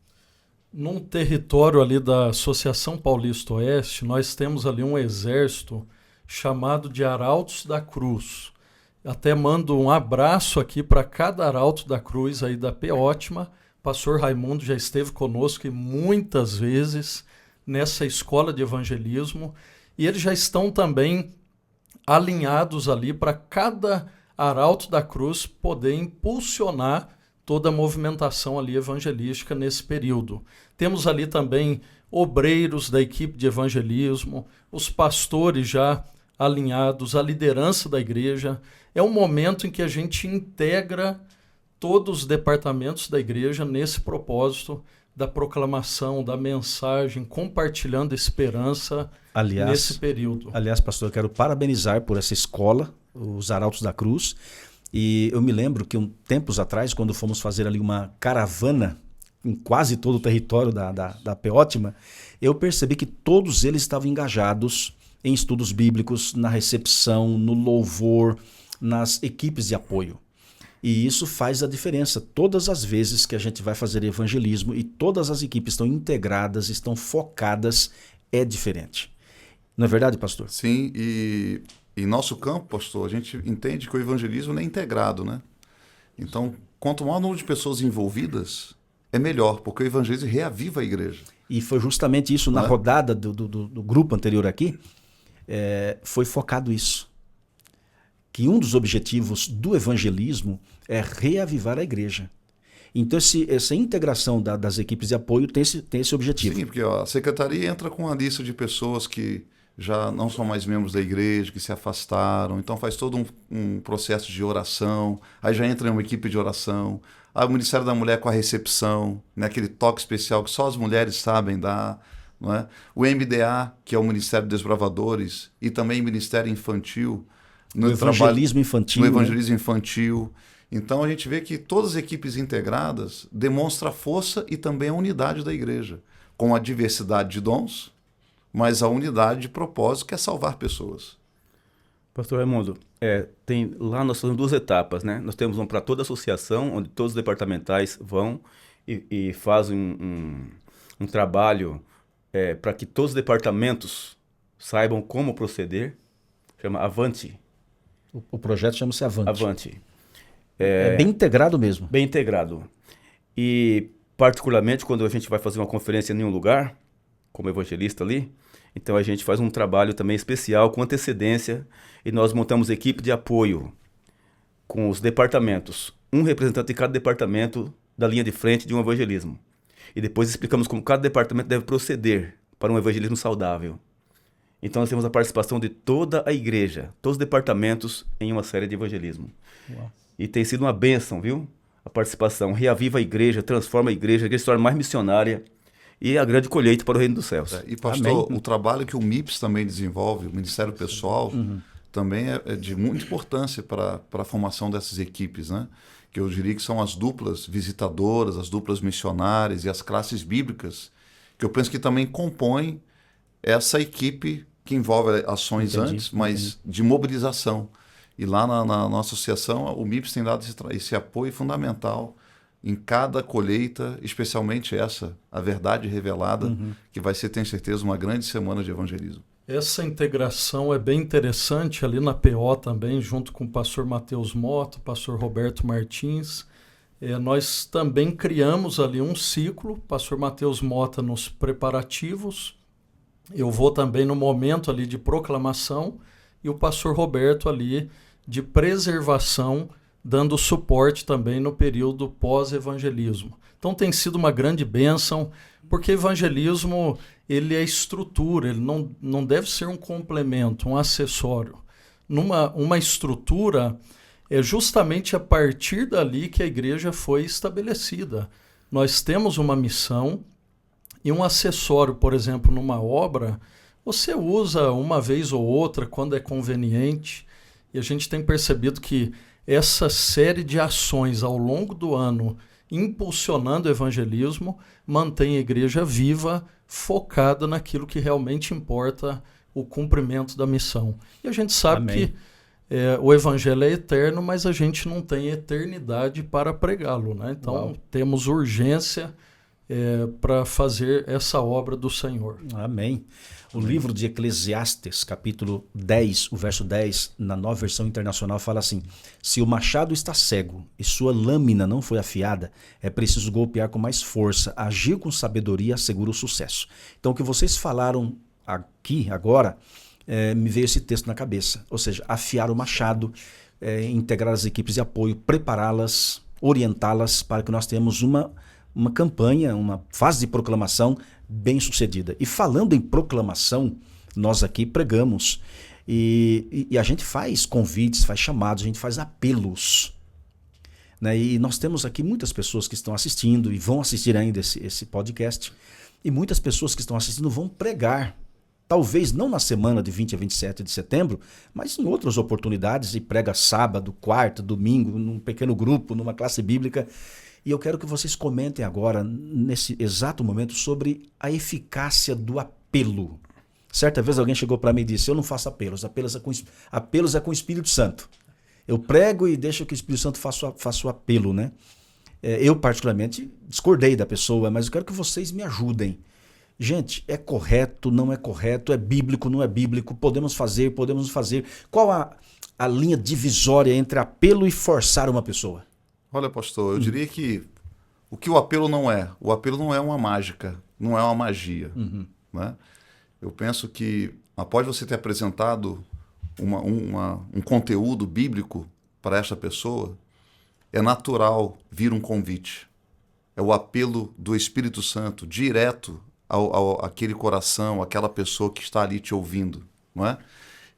Num território ali da Associação Paulista Oeste, nós temos ali um exército chamado de Arautos da Cruz. Até mando um abraço aqui para cada Arauto da Cruz aí da P-Ótima. Pastor Raimundo já esteve conosco muitas vezes nessa escola de evangelismo e eles já estão também alinhados ali para cada Arauto da Cruz poder impulsionar toda a movimentação ali evangelística nesse período. Temos ali também obreiros da equipe de evangelismo, os pastores já alinhados, a liderança da igreja. É um momento em que a gente integra todos os departamentos da igreja nesse propósito da proclamação, da mensagem, compartilhando esperança nesse período. Aliás, pastor, eu quero parabenizar por essa escola, os Arautos da Cruz. E eu me lembro que tempos atrás, quando fomos fazer ali uma caravana em quase todo o território da P-Ótima, eu percebi que todos eles estavam engajados em estudos bíblicos, na recepção, no louvor, nas equipes de apoio. E isso faz a diferença. Todas as vezes que a gente vai fazer evangelismo e todas as equipes estão integradas, estão focadas, é diferente. Não é verdade, pastor? Sim, e em nosso campo, pastor, a gente entende que o evangelismo não é integrado, né? Então, quanto maior número de pessoas envolvidas, é melhor, porque o evangelismo reaviva a igreja. E foi justamente isso, na rodada do grupo anterior aqui, foi focado isso. Que um dos objetivos do evangelismo é reavivar a igreja. Então, essa integração das equipes de apoio tem esse objetivo. Sim, porque a secretaria entra com uma lista de pessoas que já não são mais membros da igreja, que se afastaram, então faz todo um processo de oração, aí já entra em uma equipe de oração, aí o Ministério da Mulher com a recepção, né, aquele toque especial que só as mulheres sabem dar, não é? O MDA, que é o Ministério dos Desbravadores, e também o Ministério Infantil, no evangelismo infantil. No evangelismo infantil. Então a gente vê que todas as equipes integradas demonstram a força e também a unidade da igreja, com a diversidade de dons, mas a unidade de propósito que é salvar pessoas. Pastor Raimundo, lá nós fazemos 2 etapas, né? Nós temos para toda a associação, onde todos os departamentais vão e fazem um trabalho para que todos os departamentos saibam como proceder, chama Avante. O projeto chama-se Avante. Avante. É bem integrado mesmo. Bem integrado. E, particularmente, quando a gente vai fazer uma conferência em nenhum lugar, como evangelista ali, então a gente faz um trabalho também especial, com antecedência, e nós montamos equipe de apoio com os departamentos. Um representante de cada departamento da linha de frente de um evangelismo. E depois explicamos como cada departamento deve proceder para um evangelismo saudável. Então nós temos a participação de toda a igreja, todos os departamentos em uma série de evangelismo. Uau. E tem sido uma bênção, viu? A participação reaviva a igreja, transforma a igreja se torna mais missionária e a grande colheita para o reino dos céus. E pastor, Amém. O trabalho que o MIPS também desenvolve, o Ministério Pessoal, também é de muita importância para a formação dessas equipes, né? Que eu diria que são as duplas visitadoras, as duplas missionárias e as classes bíblicas, que eu penso que também compõem essa equipe que envolve ações antes, mas de mobilização. E lá na nossa associação, o MIPS tem dado esse apoio fundamental em cada colheita, especialmente essa, a verdade revelada, que vai ser, tenho certeza, uma grande semana de evangelismo. Essa integração é bem interessante ali na PO também, junto com o pastor Matheus Mota, o pastor Roberto Martins. nós também criamos ali um ciclo, pastor Mateus Mota nos preparativos, eu vou também no momento ali de proclamação e o pastor Roberto ali de preservação, dando suporte também no período pós-evangelismo. Então tem sido uma grande bênção, porque evangelismo ele é estrutura, ele não deve ser um complemento, um acessório. Uma estrutura é justamente a partir dali que a igreja foi estabelecida. Nós temos uma missão e um acessório, por exemplo, numa obra, você usa uma vez ou outra quando é conveniente, e a gente tem percebido que essa série de ações ao longo do ano, impulsionando o evangelismo, mantém a igreja viva, focada naquilo que realmente importa, o cumprimento da missão. E a gente sabe Amém. que o evangelho é eterno, mas a gente não tem eternidade para pregá-lo, né? Então, Uau. temos urgência para fazer essa obra do Senhor. Amém. O livro de Eclesiastes, capítulo 10, o verso 10, na Nova Versão Internacional, fala assim: se o machado está cego e sua lâmina não foi afiada, é preciso golpear com mais força, agir com sabedoria assegura o sucesso. Então, o que vocês falaram aqui agora, me veio esse texto na cabeça. Ou seja, afiar o machado, integrar as equipes de apoio, prepará-las, orientá-las para que nós tenhamos uma campanha, uma fase de proclamação bem sucedida. E falando em proclamação, nós aqui pregamos e a gente faz convites, faz chamados, a gente faz apelos, né? E nós temos aqui muitas pessoas que estão assistindo e vão assistir ainda esse podcast, e muitas pessoas que estão assistindo vão pregar, talvez não na semana de 20 a 27 de setembro, mas em outras oportunidades, e prega sábado, quarta, domingo, num pequeno grupo, numa classe bíblica. E eu quero que vocês comentem agora, nesse exato momento, sobre a eficácia do apelo. Certa vez alguém chegou para mim e disse: eu não faço apelos é com o Espírito Santo. Eu prego e deixo que o Espírito Santo faça o apelo, né? Eu, particularmente, discordei da pessoa, mas eu quero que vocês me ajudem. Gente, é correto, não é correto, é bíblico, não é bíblico, podemos fazer, podemos não fazer. Qual a linha divisória entre apelo e forçar uma pessoa? Olha, pastor, eu diria que o apelo não é uma mágica, não é uma magia. Né? Eu penso que, após você ter apresentado um conteúdo bíblico para esta pessoa, é natural vir um convite. É o apelo do Espírito Santo direto àquele coração, àquela pessoa que está ali te ouvindo. Não é?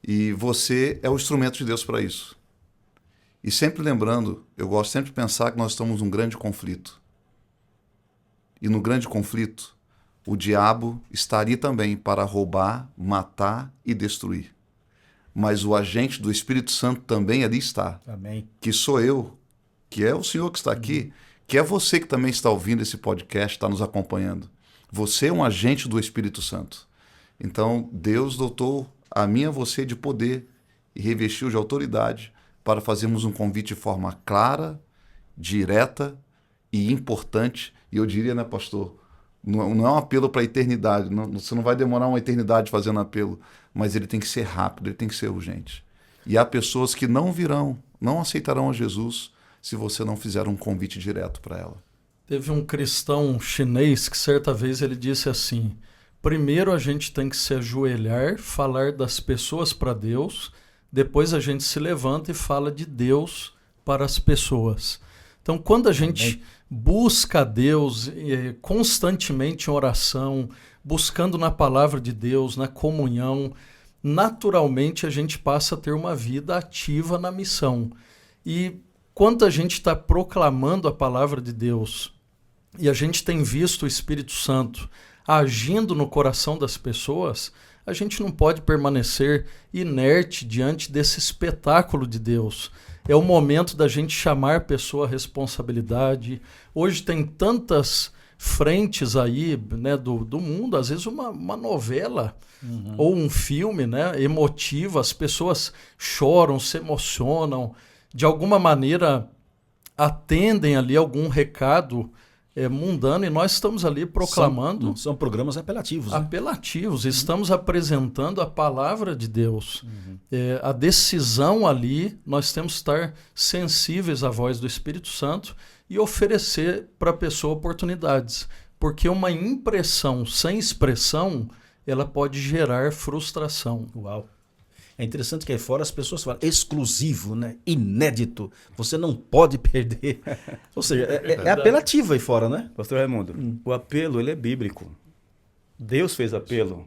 E você é o instrumento de Deus para isso. E sempre lembrando, eu gosto sempre de pensar que nós estamos num grande conflito. E no grande conflito, o diabo está ali também para roubar, matar e destruir. Mas o agente do Espírito Santo também ali está. Amém. Que sou eu, que é o Senhor que está aqui, que é você que também está ouvindo esse podcast, está nos acompanhando. Você é um agente do Espírito Santo. Então, Deus dotou a mim e a você de poder e revestiu de autoridade para fazermos um convite de forma clara, direta e importante. E eu diria, né, pastor, não é um apelo para a eternidade. Você não vai demorar uma eternidade fazendo apelo, mas ele tem que ser rápido, ele tem que ser urgente. E há pessoas que não aceitarão a Jesus se você não fizer um convite direto para ela. Teve um cristão chinês que certa vez ele disse assim: primeiro a gente tem que se ajoelhar, falar das pessoas para Deus, depois a gente se levanta e fala de Deus para as pessoas. Então, quando a gente busca a Deus constantemente em oração, buscando na palavra de Deus, na comunhão, naturalmente a gente passa a ter uma vida ativa na missão. E quando a gente está proclamando a palavra de Deus e a gente tem visto o Espírito Santo agindo no coração das pessoas, a gente não pode permanecer inerte diante desse espetáculo de Deus. É o momento da gente chamar a pessoa à responsabilidade. Hoje tem tantas frentes aí, né, do mundo, às vezes uma novela ou um filme, né, emotivo, as pessoas choram, se emocionam, de alguma maneira atendem ali algum recado mundano, e nós estamos ali proclamando. São programas apelativos. Né? Apelativos, estamos apresentando a palavra de Deus. A decisão ali, nós temos que estar sensíveis à voz do Espírito Santo, e oferecer para a pessoa oportunidades. Porque uma impressão sem expressão, ela pode gerar frustração. Uau. É interessante que aí fora as pessoas falam exclusivo, né? Inédito. Você não pode perder. Ou seja, é apelativo aí fora, né? Pastor Raimundo, o apelo ele é bíblico. Deus fez apelo.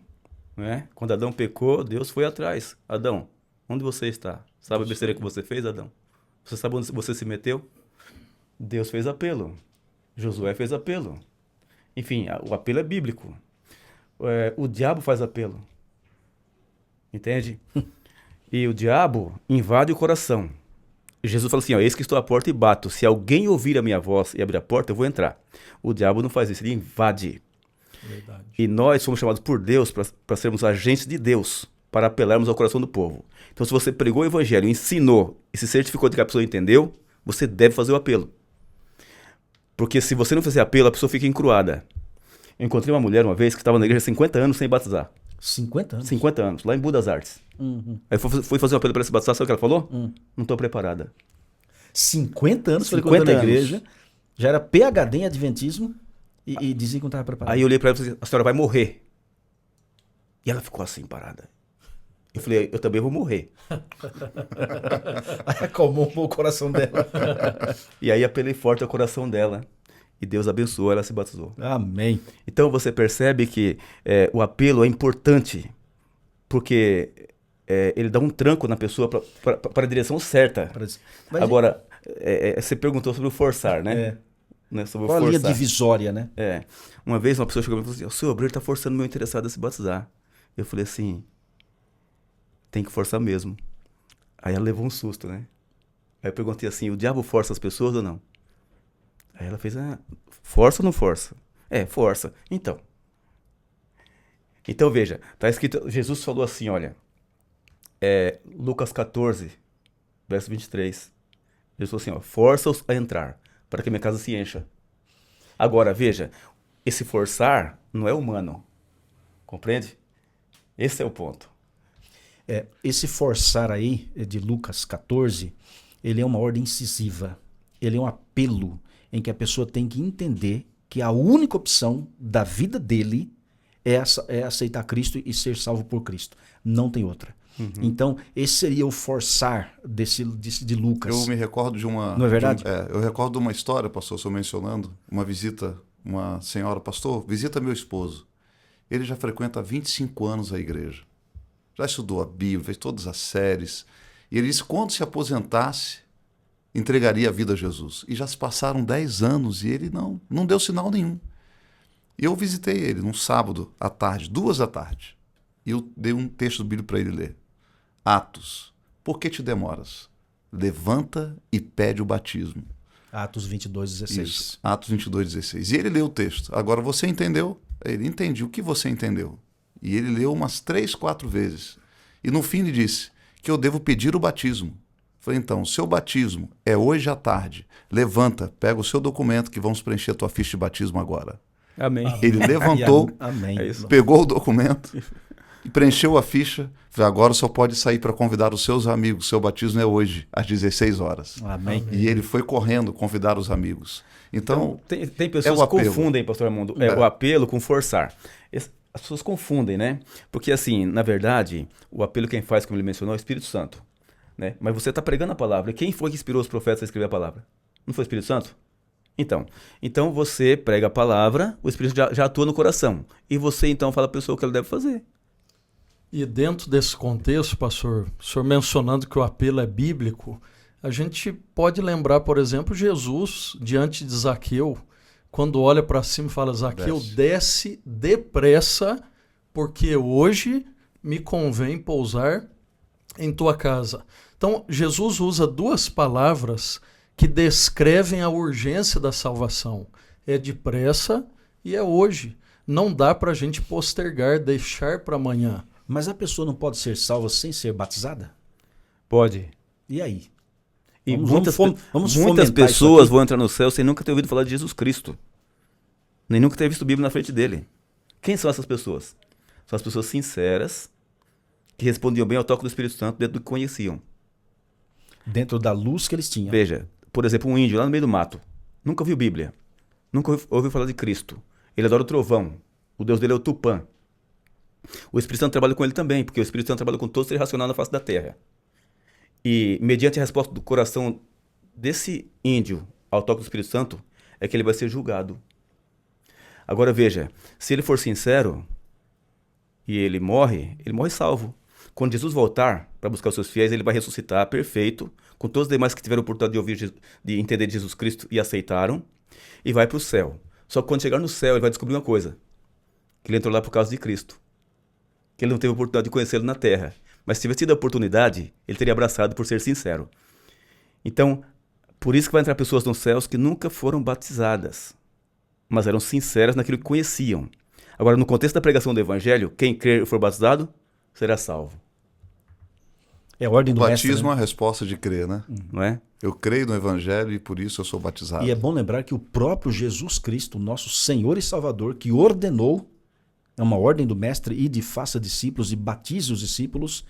Né? Quando Adão pecou, Deus foi atrás. Adão, onde você está? Sabe a besteira que você fez, Adão? Você sabe onde você se meteu? Deus fez apelo. Josué fez apelo. Enfim, o apelo é bíblico. O diabo faz apelo. Entende? E o diabo invade o coração. Jesus fala assim, ó, eis que estou à porta e bato. Se alguém ouvir a minha voz e abrir a porta, eu vou entrar. O diabo não faz isso, ele invade. Verdade. E nós fomos chamados por Deus para sermos agentes de Deus, para apelarmos ao coração do povo. Então, se você pregou o evangelho, ensinou e se certificou de que a pessoa entendeu, você deve fazer o apelo. Porque se você não fizer apelo, a pessoa fica encruada. Eu encontrei uma mulher uma vez que estava na igreja há 50 anos sem batizar. 50 anos? 50 anos, lá em Budas Artes. Aí fui fazer um apelo para se batizar, sabe o que ela falou? Não estou preparada. 50 anos 50 frequentando a anos. igreja, já era PhD em Adventismo e dizia que não estava preparado. Aí eu olhei para ela e falei, a senhora vai morrer. E ela ficou assim, parada. Eu falei, eu também vou morrer. Aí acalmou um pouco o coração dela. E aí apelei forte ao coração dela. E Deus abençoou, ela se batizou. Amém. Então você percebe que o apelo é importante, porque ele dá um tranco na pessoa para a direção certa. Mas Agora, você perguntou sobre o forçar, né? Né? Sobre qual o a linha forçar. divisória, né? Uma vez uma pessoa chegou e falou assim, o seu obreiro está forçando o meu interessado a se batizar. Eu falei assim, tem que forçar mesmo. Aí ela levou um susto, né? Aí eu perguntei assim, o diabo força as pessoas ou não? Aí ela fez, força ou não força? Força. Então veja, tá escrito, Jesus falou assim, olha, Lucas 14, verso 23. Jesus falou assim, ó, força-os a entrar, para que minha casa se encha. Agora, veja, esse forçar não é humano, compreende? Esse é o ponto. Esse forçar aí, de Lucas 14, ele é uma ordem incisiva. Ele é um apelo em que a pessoa tem que entender que a única opção da vida dele é aceitar Cristo e ser salvo por Cristo. Não tem outra. Então, esse seria o forçar de Lucas. Eu me recordo de uma... Não é verdade? Eu recordo de uma história, pastor, estou mencionando, uma visita, uma senhora, pastor, visita meu esposo. Ele já frequenta há 25 anos a igreja. Já estudou a Bíblia, fez todas as séries. E ele disse que quando se aposentasse, entregaria a vida a Jesus. E já se passaram 10 anos e ele não deu sinal nenhum. E eu visitei ele num sábado à tarde, 2h. E eu dei um texto do Bíblia para ele ler. Atos. Por que te demoras? Levanta e pede o batismo. Atos 22:16. Isso, Atos 22:16. E ele leu o texto. Agora você entendeu? Ele entendi. O que você entendeu? E ele leu umas 3, 4 vezes. E no fim ele disse que eu devo pedir o batismo. Falei, então, o seu batismo é hoje à tarde. Levanta, pega o seu documento que vamos preencher a tua ficha de batismo agora. Amém. Ele levantou, Amém. É isso. pegou o documento e preencheu a ficha. Falei, agora só pode sair para convidar os seus amigos. Seu batismo é hoje, às 16 horas. Amém. E ele foi correndo convidar os amigos. Então, tem pessoas o que apelo. confundem, pastor Raimundo, o apelo com forçar. As pessoas confundem, né? Porque assim, na verdade, o apelo quem faz, como ele mencionou, é o Espírito Santo. Né? Mas você está pregando a palavra. E quem foi que inspirou os profetas a escrever a palavra? Não foi o Espírito Santo? Então você prega a palavra, o Espírito já atua no coração. E você então fala para a pessoa o que ela deve fazer. E dentro desse contexto, pastor, o senhor mencionando que o apelo é bíblico, a gente pode lembrar, por exemplo, Jesus diante de Zaqueu, quando olha para cima e fala, Zaqueu, desce depressa, porque hoje me convém pousar em tua casa. Então, Jesus usa 2 palavras que descrevem a urgência da salvação. É depressa e é hoje. Não dá para a gente postergar, deixar para amanhã. Mas a pessoa não pode ser salva sem ser batizada? Pode. E aí? E Vamos muitas fomentar isso pessoas aqui. vão entrar no céu sem nunca ter ouvido falar de Jesus Cristo. Nem nunca ter visto a Bíblia na frente dele. Quem são essas pessoas? São as pessoas sinceras, que respondiam bem ao toque do Espírito Santo dentro do que conheciam. Dentro da luz que eles tinham. Veja, por exemplo, um índio lá no meio do mato. nunca viu Bíblia, nunca ouviu falar de Cristo. Ele adora o trovão, o Deus dele é o Tupã. O Espírito Santo trabalha com ele também, porque o Espírito Santo trabalha com todo ser racional na face da terra. E mediante a resposta do coração desse índio ao toque do Espírito Santo, é que ele vai ser julgado. Agora veja, se ele for sincero e ele morre salvo. Quando Jesus voltar para buscar os seus fiéis, ele vai ressuscitar perfeito, com todos os demais que tiveram a oportunidade de ouvir, de entender de Jesus Cristo e aceitaram, e vai para o céu. Só que quando chegar no céu, ele vai descobrir uma coisa, que ele entrou lá por causa de Cristo, que ele não teve a oportunidade de conhecê-lo na terra, mas se tivesse tido a oportunidade, ele teria abraçado por ser sincero. Então, por isso que vai entrar pessoas nos céus que nunca foram batizadas, mas eram sinceras naquilo que conheciam. Agora, no contexto da pregação do Evangelho, quem crer e for batizado, será salvo. É a ordem O do mestre, batismo né? é a resposta de crer, né? Não é? Eu creio no Evangelho e por isso eu sou batizado. E é bom lembrar que o próprio Jesus Cristo, nosso Senhor e Salvador, que ordenou, é uma ordem do mestre, ide e faça discípulos e batize os discípulos.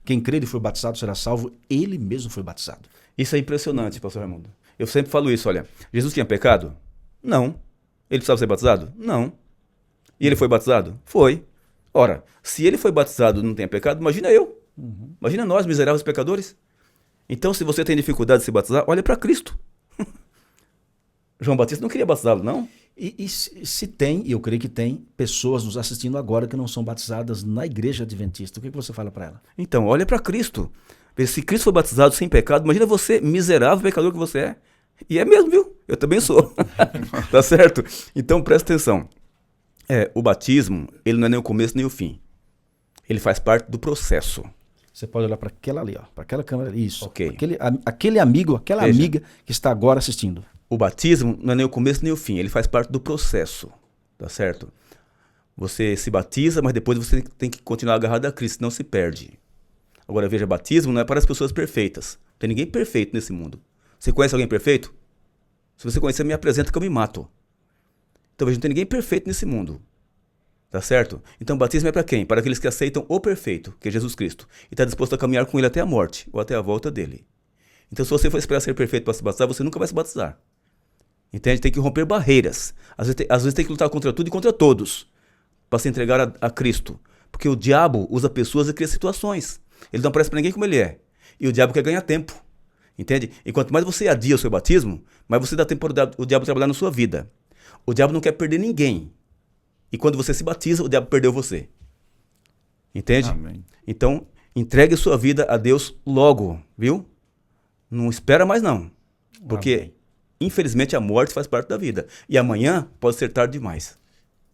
Quem crer e for batizado será salvo. Ele mesmo foi batizado. Isso é impressionante, pastor Raimundo. Eu sempre falo isso, olha, Jesus tinha pecado? Não. Ele precisava ser batizado? Não. E ele foi batizado? Foi. Ora, se ele foi batizado e não tem pecado, imagina eu. Imagina nós, miseráveis pecadores. Então, se você tem dificuldade de se batizar, olha para Cristo. João Batista não queria batizá-lo, não? E se tem, e eu creio que tem, pessoas nos assistindo agora que não são batizadas na igreja adventista, o que você fala para ela? Então, olha para Cristo. Se Cristo foi batizado sem pecado, imagina você, miserável pecador que você é. E é mesmo, viu? Eu também sou. Tá certo? Então, presta atenção. O batismo, ele não é nem o começo nem o fim. Ele faz parte do processo. Você pode olhar para aquela ali, ó, para aquela câmera ali. Isso. Ok. Aquele amigo, aquela Veja. amiga que está agora assistindo. O batismo não é nem o começo nem o fim, ele faz parte do processo, tá certo? Você se batiza, mas depois você tem que continuar agarrado a Cristo, senão se perde. Agora veja, batismo não é para as pessoas perfeitas. Não tem ninguém perfeito nesse mundo. Você conhece alguém perfeito? Se você conhecer, me apresenta que eu me mato. Então veja, não tem ninguém perfeito nesse mundo. Tá certo? Então o batismo é para quem? Para aqueles que aceitam o perfeito, que é Jesus Cristo, e está disposto a caminhar com ele até a morte, ou até a volta dele. Então se você for esperar ser perfeito para se batizar, você nunca vai se batizar. Entende? Tem que romper barreiras. Às vezes tem que lutar contra tudo e contra todos, para se entregar a Cristo. Porque o diabo usa pessoas e cria situações. Ele não aparece para ninguém como ele é. E o diabo quer ganhar tempo. Entende? E quanto mais você adia o seu batismo, mais você dá tempo para o diabo trabalhar na sua vida. O diabo não quer perder ninguém. E quando você se batiza, o diabo perdeu você. Entende? Amém. Então, entregue a sua vida a Deus logo, viu? Não espera mais não. Porque, infelizmente, a morte faz parte da vida. E amanhã pode ser tarde demais.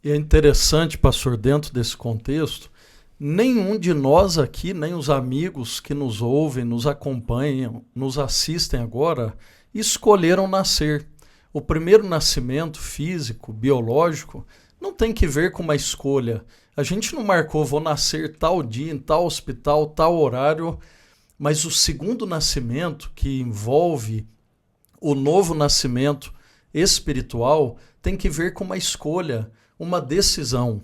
E é interessante, pastor, dentro desse contexto, nenhum de nós aqui, nem os amigos que nos ouvem, nos acompanham, nos assistem agora, escolheram nascer. O primeiro nascimento físico, biológico, não tem que ver com uma escolha. A gente não marcou, vou nascer tal dia, em tal hospital, tal horário, mas o segundo nascimento, que envolve o novo nascimento espiritual, tem que ver com uma escolha, uma decisão.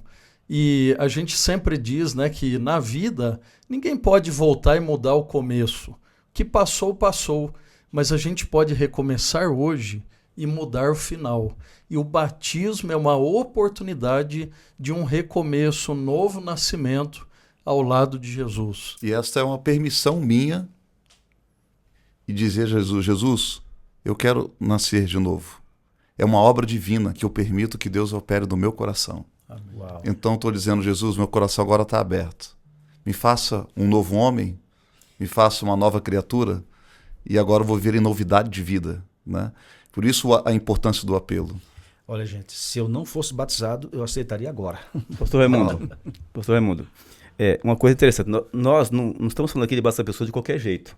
E a gente sempre diz, né, que na vida ninguém pode voltar e mudar o começo. O que passou, passou. Mas a gente pode recomeçar hoje e mudar o final. E o batismo é uma oportunidade de um recomeço, um novo nascimento ao lado de Jesus. E esta é uma permissão minha e dizer a Jesus, Jesus, eu quero nascer de novo. É uma obra divina que eu permito que Deus opere no meu coração. Uau. Então estou dizendo, Jesus, meu coração agora está aberto. Me faça um novo homem, me faça uma nova criatura e agora eu vou viver em novidade de vida, né? Por isso a importância do apelo. Olha, gente, se eu não fosse batizado, eu aceitaria agora. Pastor Raimundo, uma coisa interessante, nós não estamos falando aqui de batizar a pessoa de qualquer jeito.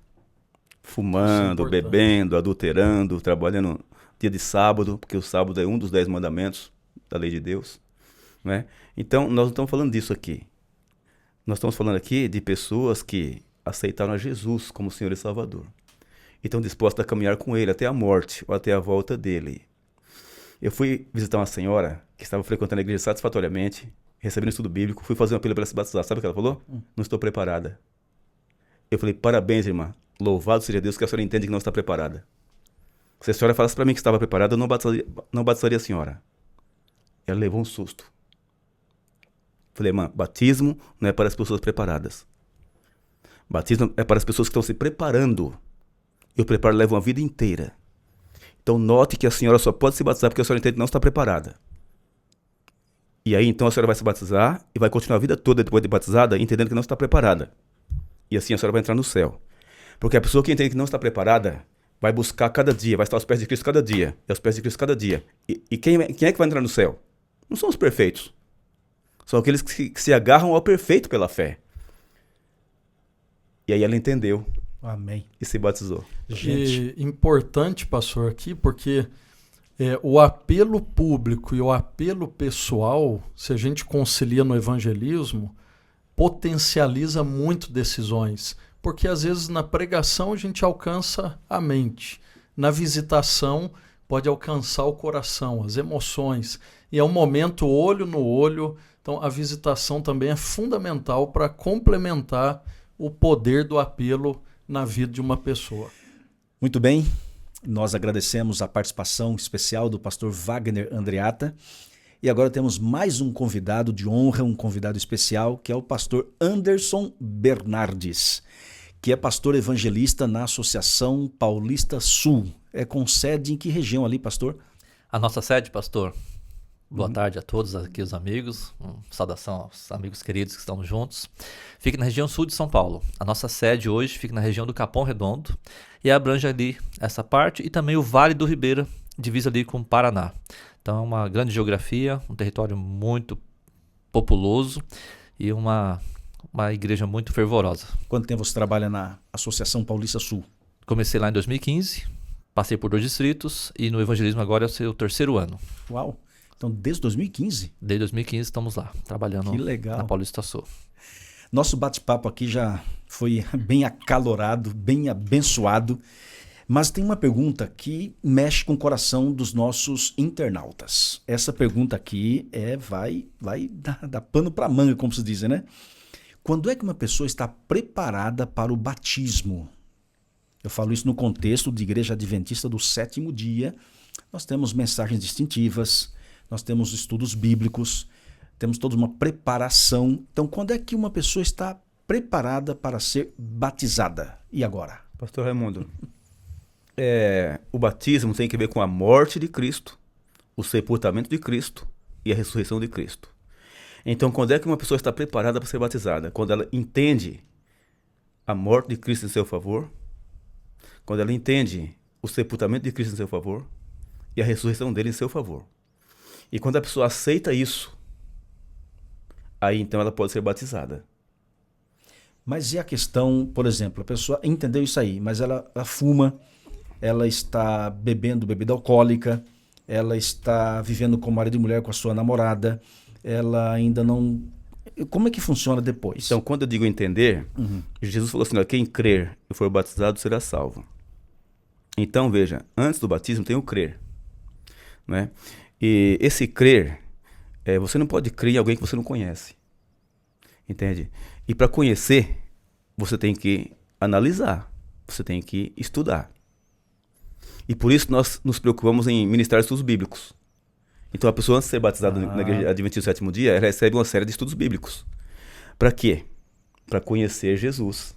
Fumando, bebendo, adulterando, trabalhando dia de sábado, porque o sábado é um dos 10 mandamentos da lei de Deus. Né? Então, nós não estamos falando disso aqui. Nós estamos falando aqui de pessoas que aceitaram a Jesus como Senhor e Salvador. E estão dispostas a caminhar com Ele até a morte ou até a volta dEle. Eu fui visitar uma senhora que estava frequentando a igreja satisfatoriamente, recebendo estudo bíblico, fui fazer um apelo para ela se batizar. Sabe o que ela falou? Não estou preparada. Eu falei, parabéns, irmã. Louvado seja Deus que a senhora entende que não está preparada. Se a senhora falasse para mim que estava preparada, eu não batizaria a senhora. Ela levou um susto. Falei, irmã, batismo não é para as pessoas preparadas. Batismo é para as pessoas que estão se preparando. E o preparo leva uma vida inteira. Então note que a senhora só pode se batizar porque a senhora entende que não está preparada. E aí então a senhora vai se batizar e vai continuar a vida toda depois de batizada entendendo que não está preparada. E assim a senhora vai entrar no céu. Porque a pessoa que entende que não está preparada vai buscar cada dia, vai estar aos pés de Cristo cada dia. E aos pés de Cristo cada dia. E quem é que vai entrar no céu? Não são os perfeitos. São aqueles que se agarram ao perfeito pela fé. E aí ela entendeu. Amém. E se batizou. E importante, pastor, aqui, porque o apelo público e o apelo pessoal, se a gente concilia no evangelismo, potencializa muito decisões. Porque às vezes na pregação a gente alcança a mente. Na visitação pode alcançar o coração, as emoções. E é um momento olho no olho. Então a visitação também é fundamental para complementar o poder do apelo na vida de uma pessoa. Muito bem, nós agradecemos a participação especial do pastor Wagner Andreatta e agora temos mais um convidado de honra, um convidado especial, que é o pastor Anderson Bernardes, que é pastor evangelista na Associação Paulista Sul. É com sede em que região ali, pastor? A nossa sede, pastor. Boa tarde a todos aqui, os amigos. Saudação aos amigos queridos que estão juntos. Fica na região sul de São Paulo. A nossa sede hoje fica na região do Capão Redondo e abrange ali essa parte e também o Vale do Ribeira, divisa ali com o Paraná. Então é uma grande geografia, um território muito populoso e uma igreja muito fervorosa. Quanto tempo você trabalha na Associação Paulista Sul? Comecei lá em 2015, passei por 2 distritos e no evangelismo agora é o seu 3º ano. Uau! Então, desde 2015? Desde 2015 estamos lá, trabalhando na Paulista Sul. Nosso bate-papo aqui já foi bem acalorado, bem abençoado, mas tem uma pergunta que mexe com o coração dos nossos internautas. Essa pergunta aqui vai dar pano para manga, como se diz, né? Quando é que uma pessoa está preparada para o batismo? Eu falo isso no contexto de Igreja Adventista do Sétimo Dia. Nós temos mensagens distintivas, nós temos estudos bíblicos, temos toda uma preparação. Então, quando é que uma pessoa está preparada para ser batizada? E agora? Pastor Raimundo, o batismo tem que ver com a morte de Cristo, o sepultamento de Cristo e a ressurreição de Cristo. Então, quando é que uma pessoa está preparada para ser batizada? Quando ela entende a morte de Cristo em seu favor, quando ela entende o sepultamento de Cristo em seu favor e a ressurreição dele em seu favor. E quando a pessoa aceita isso, aí então ela pode ser batizada. Mas e a questão, por exemplo, a pessoa entendeu isso aí, mas ela fuma, ela está bebendo bebida alcoólica, ela está vivendo como marido e mulher com a sua namorada, ela ainda não... Como é que funciona depois? Então, quando eu digo entender, Jesus falou assim, ó, quem crer e for batizado será salvo. Então, veja, antes do batismo tem o crer, né? E esse crer, você não pode crer em alguém que você não conhece, entende? E para conhecer, você tem que analisar, você tem que estudar. E por isso nós nos preocupamos em ministrar estudos bíblicos. Então a pessoa, antes de ser batizada na Igreja Adventista do Sétimo Dia, ela recebe uma série de estudos bíblicos. Para quê? Para conhecer Jesus.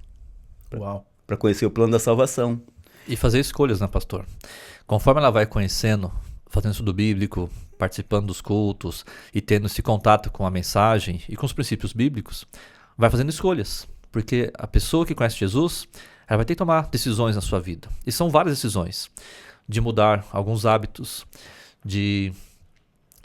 Para conhecer o plano da salvação. E fazer escolhas, né, pastor? Conforme ela vai conhecendo, fazendo estudo bíblico, participando dos cultos e tendo esse contato com a mensagem e com os princípios bíblicos, vai fazendo escolhas. Porque a pessoa que conhece Jesus, ela vai ter que tomar decisões na sua vida. E são várias decisões. De mudar alguns hábitos, de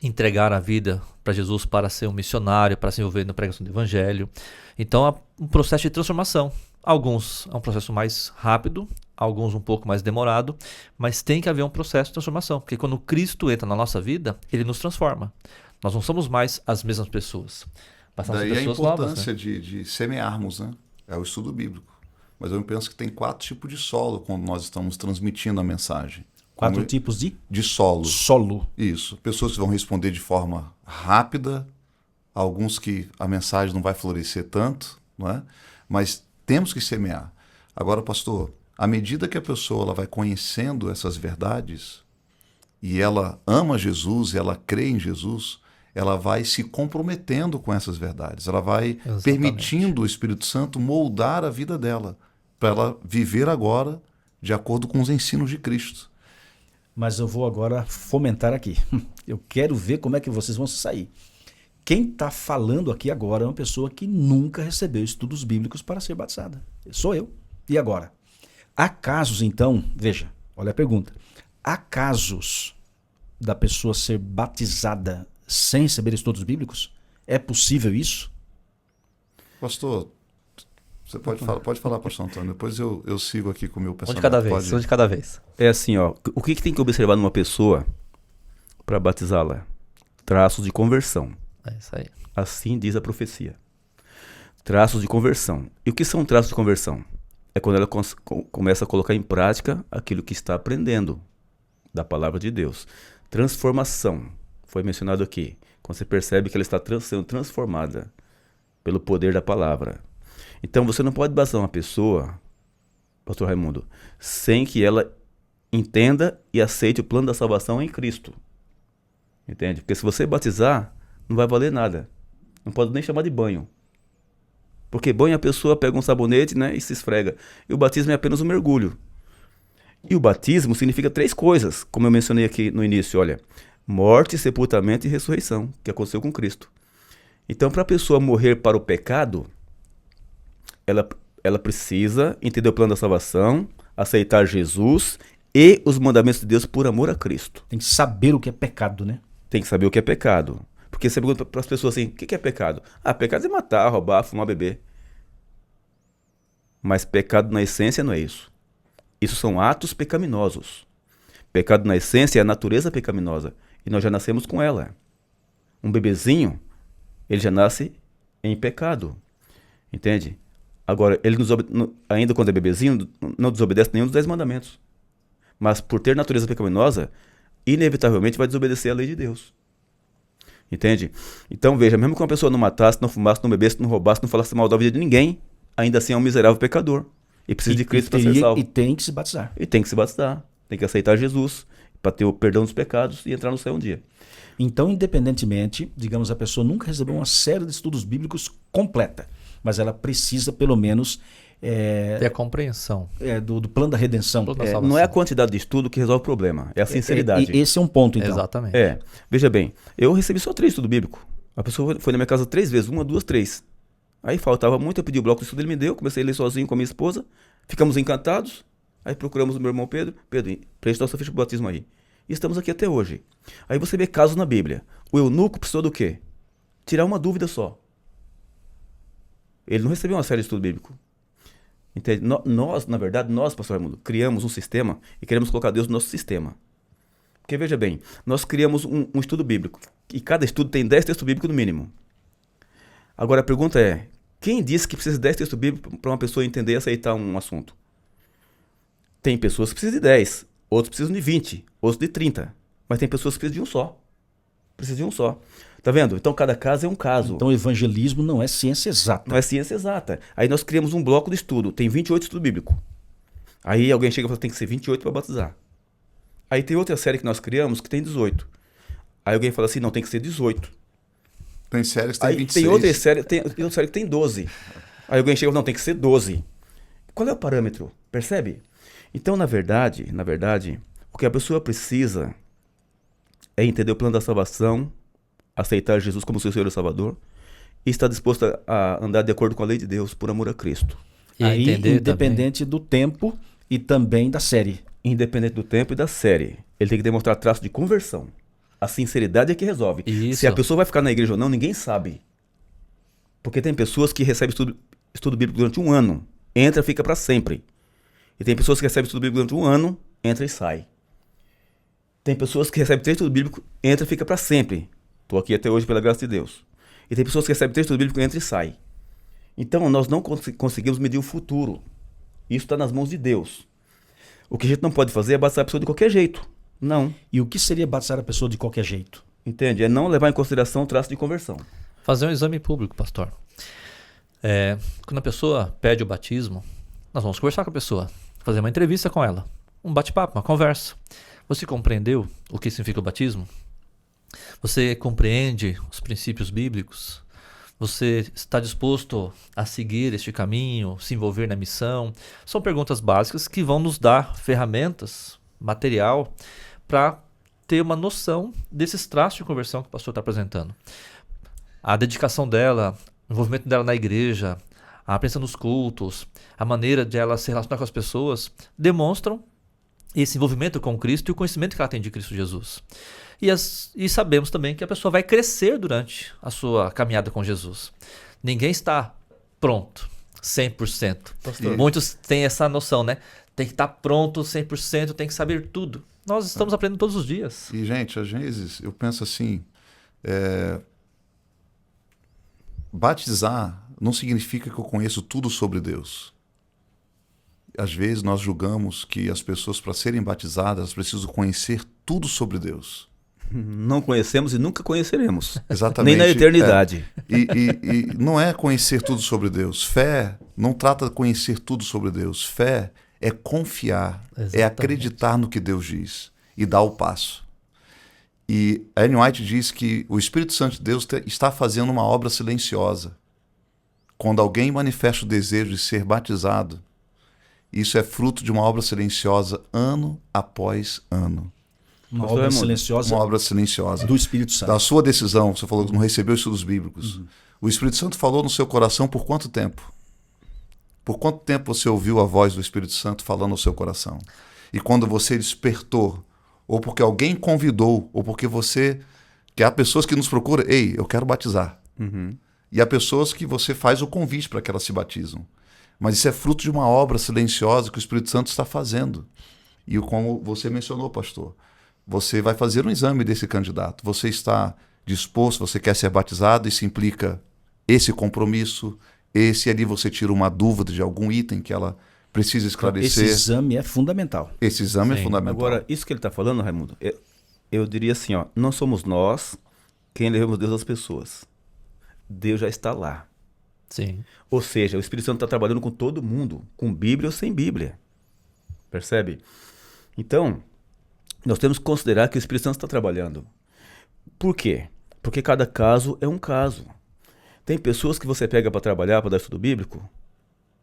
entregar a vida para Jesus para ser um missionário, para se envolver na pregação do evangelho. Então é um processo de transformação. Alguns é um processo mais rápido, alguns um pouco mais demorado, mas tem que haver um processo de transformação, porque quando Cristo entra na nossa vida, ele nos transforma. Nós não somos mais as mesmas pessoas. Passamos Daí pessoas a importância novas, né? de semearmos, né? É o estudo bíblico. Mas eu penso que tem 4 tipos de solo quando nós estamos transmitindo a mensagem. 4 tipos de solo. Solo. Isso. Pessoas que vão responder de forma rápida, alguns que a mensagem não vai florescer tanto, não é? Mas temos que semear. Agora, pastor, À medida que a pessoa ela vai conhecendo essas verdades e ela ama Jesus, ela crê em Jesus, ela vai se comprometendo com essas verdades. Ela vai Exatamente. permitindo o Espírito Santo moldar a vida dela para ela viver agora de acordo com os ensinos de Cristo. Mas eu vou agora fomentar aqui. Eu quero ver como é que vocês vão se sair. Quem está falando aqui agora é uma pessoa que nunca recebeu estudos bíblicos para ser batizada. Sou eu. E agora? Há casos, então, veja, olha a pergunta. Há casos da pessoa ser batizada sem receber estudos bíblicos? É possível isso? Pastor, você pode falar, pastor Antônio, depois eu sigo aqui com o meu Um pensamento. de cada vez, Pode. um de cada vez. É assim, ó, o que tem que observar numa pessoa para batizá-la? Traços de conversão. É isso aí. Assim diz a profecia. Traços de conversão. E o que são traços de conversão? É quando ela começa a colocar em prática aquilo que está aprendendo da palavra de Deus. Transformação. Foi mencionado aqui. Quando você percebe que ela está sendo transformada pelo poder da palavra. Então você não pode batizar uma pessoa, pastor Raimundo, sem que ela entenda e aceite o plano da salvação em Cristo. Entende? Porque se você batizar, não vai valer nada. Não pode nem chamar de banho. Porque banho a pessoa pega um sabonete, né, e se esfrega. E o batismo é apenas um mergulho. E o batismo significa 3 coisas, como eu mencionei aqui no início, olha. Morte, sepultamento e ressurreição, que aconteceu com Cristo. Então, para a pessoa morrer para o pecado, ela precisa entender o plano da salvação, aceitar Jesus e os mandamentos de Deus por amor a Cristo. Tem que saber o que é pecado, né? Tem que saber o que é pecado. Porque você pergunta para as pessoas assim, o que é pecado? Ah, pecado é matar, roubar, fumar, beber. Mas pecado na essência não é isso. Isso são atos pecaminosos. Pecado na essência é a natureza pecaminosa. E nós já nascemos com ela. Um bebezinho, ele já nasce em pecado. Entende? Agora, ele ainda quando é bebezinho, não desobedece nenhum dos 10 mandamentos. Mas por ter natureza pecaminosa, inevitavelmente vai desobedecer a lei de Deus. Entende? Então veja, mesmo que uma pessoa não matasse, não fumasse, não bebesse, não roubasse, não falasse mal da vida de ninguém, ainda assim é um miserável pecador. E precisa de Cristo para ser salvo. E tem que se batizar. E tem que se batizar. Tem que aceitar Jesus para ter o perdão dos pecados e entrar no céu um dia. Então, independentemente, digamos, a pessoa nunca recebeu uma série de estudos bíblicos completa, mas ela precisa, pelo menos, Ter a compreensão. do plano da redenção. Plano da salvação. Não é a quantidade de estudo que resolve o problema, é a sinceridade. E esse é um ponto, então. Exatamente. Veja bem, eu recebi só 3 estudos bíblicos. A pessoa foi na minha casa 3 vezes, 1, 2, 3. Aí faltava muito, eu pedi o bloco de estudo, ele me deu, comecei a ler sozinho com a minha esposa, ficamos encantados, aí procuramos o meu irmão Pedro, preenche nossa ficha de batismo aí. E estamos aqui até hoje. Aí você vê casos na Bíblia. O eunuco precisou do quê? Tirar uma dúvida só. Ele não recebeu uma série de estudo bíblico. Entende? Nós, na verdade, pastor Raimundo, criamos um sistema e queremos colocar Deus no nosso sistema. Porque veja bem, nós criamos um estudo bíblico. E cada estudo tem 10 textos bíblicos no mínimo. Agora a pergunta é, quem disse que precisa de 10 textos bíblicos para uma pessoa entender e aceitar um assunto? Tem pessoas que precisam de 10, outros precisam de 20, outros de 30. Mas tem pessoas que precisam de um só. Precisa de um só. Tá vendo? Então cada caso é um caso. Então o evangelismo não é ciência exata. Não é ciência exata. Aí nós criamos um bloco de estudo. Tem 28 estudos bíblicos. Aí alguém chega e fala, tem que ser 28 para batizar. Aí tem outra série que nós criamos que tem 18. Aí alguém fala assim, não, tem que ser 18. Tem séries que tem Aí 26. tem outra série que tem 12. Aí alguém chega e fala, não, tem que ser 12. Qual é o parâmetro? Percebe? Então, na verdade, o que a pessoa precisa é entender o plano da salvação, aceitar Jesus como seu Senhor e Salvador e estar disposto a andar de acordo com a lei de Deus por amor a Cristo. E Aí, entender independente do tempo e também da série. Independente do tempo e da série. Ele tem que demonstrar traço de conversão. A sinceridade é que resolve. Isso. Se a pessoa vai ficar na igreja ou não, ninguém sabe. Porque tem pessoas que recebem estudo bíblico durante um ano, entra e fica para sempre. E tem pessoas que recebem estudo bíblico durante um ano, entra e sai. Tem pessoas que recebem 3 estudos bíblicos, entra e fica para sempre. Estou aqui até hoje pela graça de Deus. E tem pessoas que recebem 3 estudos bíblicos, entra e sai. Então nós não conseguimos medir o futuro. Isso está nas mãos de Deus. O que a gente não pode fazer é batizar a pessoa de qualquer jeito. Não. E o que seria batizar a pessoa de qualquer jeito? Entende? É não levar em consideração o traço de conversão. Fazer um exame público, pastor. Quando a pessoa pede o batismo, nós vamos conversar com a pessoa. fazer uma entrevista com ela, um bate-papo, uma conversa. Você compreendeu o que significa o batismo? Você compreende os princípios bíblicos? Você está disposto a seguir este caminho, se envolver na missão? São perguntas básicas que vão nos dar ferramentas, material, para ter uma noção desses traços de conversão que o pastor está apresentando. A dedicação dela, o envolvimento dela na igreja, a presença nos cultos, a maneira de ela se relacionar com as pessoas, demonstram esse envolvimento com Cristo e o conhecimento que ela tem de Cristo Jesus. E sabemos também que a pessoa vai crescer durante a sua caminhada com Jesus. Ninguém está pronto, 100%. Muitos têm essa noção, né? Tem que estar pronto 100%, tem que saber tudo. Nós estamos aprendendo todos os dias. E, gente, às vezes eu penso assim, batizar não significa que eu conheço tudo sobre Deus. Às vezes nós julgamos que as pessoas, para serem batizadas, precisam conhecer tudo sobre Deus. Não conhecemos e nunca conheceremos. Exatamente. Nem na eternidade. E não é conhecer tudo sobre Deus. Fé não trata de conhecer tudo sobre Deus. Fé é confiar, Exatamente. é acreditar no que Deus diz e dar o passo. E a Ellen White diz que o Espírito Santo de Deus está fazendo uma obra silenciosa. Quando alguém manifesta o desejo de ser batizado, isso é fruto de uma obra silenciosa ano após ano. Uma Pastor obra Raimundo, silenciosa Uma obra silenciosa. do Espírito Santo. Da sua decisão, você falou que não recebeu estudos bíblicos. O Espírito Santo falou no seu coração por quanto tempo? Por quanto tempo você ouviu a voz do Espírito Santo falando no seu coração? E quando você despertou, ou porque alguém convidou, ou porque você... Que há pessoas que nos procuram, ei, eu quero batizar. E há pessoas que você faz o convite para que elas se batizam. Mas isso é fruto de uma obra silenciosa que o Espírito Santo está fazendo. E como você mencionou, pastor, você vai fazer um exame desse candidato. Você está disposto, você quer ser batizado, isso implica esse compromisso, esse ali você tira uma dúvida de algum item que ela precisa esclarecer. Esse exame é fundamental. Esse exame é Sim. fundamental. Agora, isso que ele está falando, Raimundo, eu diria assim, ó, não somos nós quem levamos Deus às pessoas. Deus já está lá. Sim. Ou seja, o Espírito Santo está trabalhando com todo mundo, com Bíblia ou sem Bíblia. Percebe? Então, nós temos que considerar que o Espírito Santo está trabalhando. Por quê? Porque cada caso é um caso. Tem pessoas que você pega para trabalhar, para dar estudo bíblico,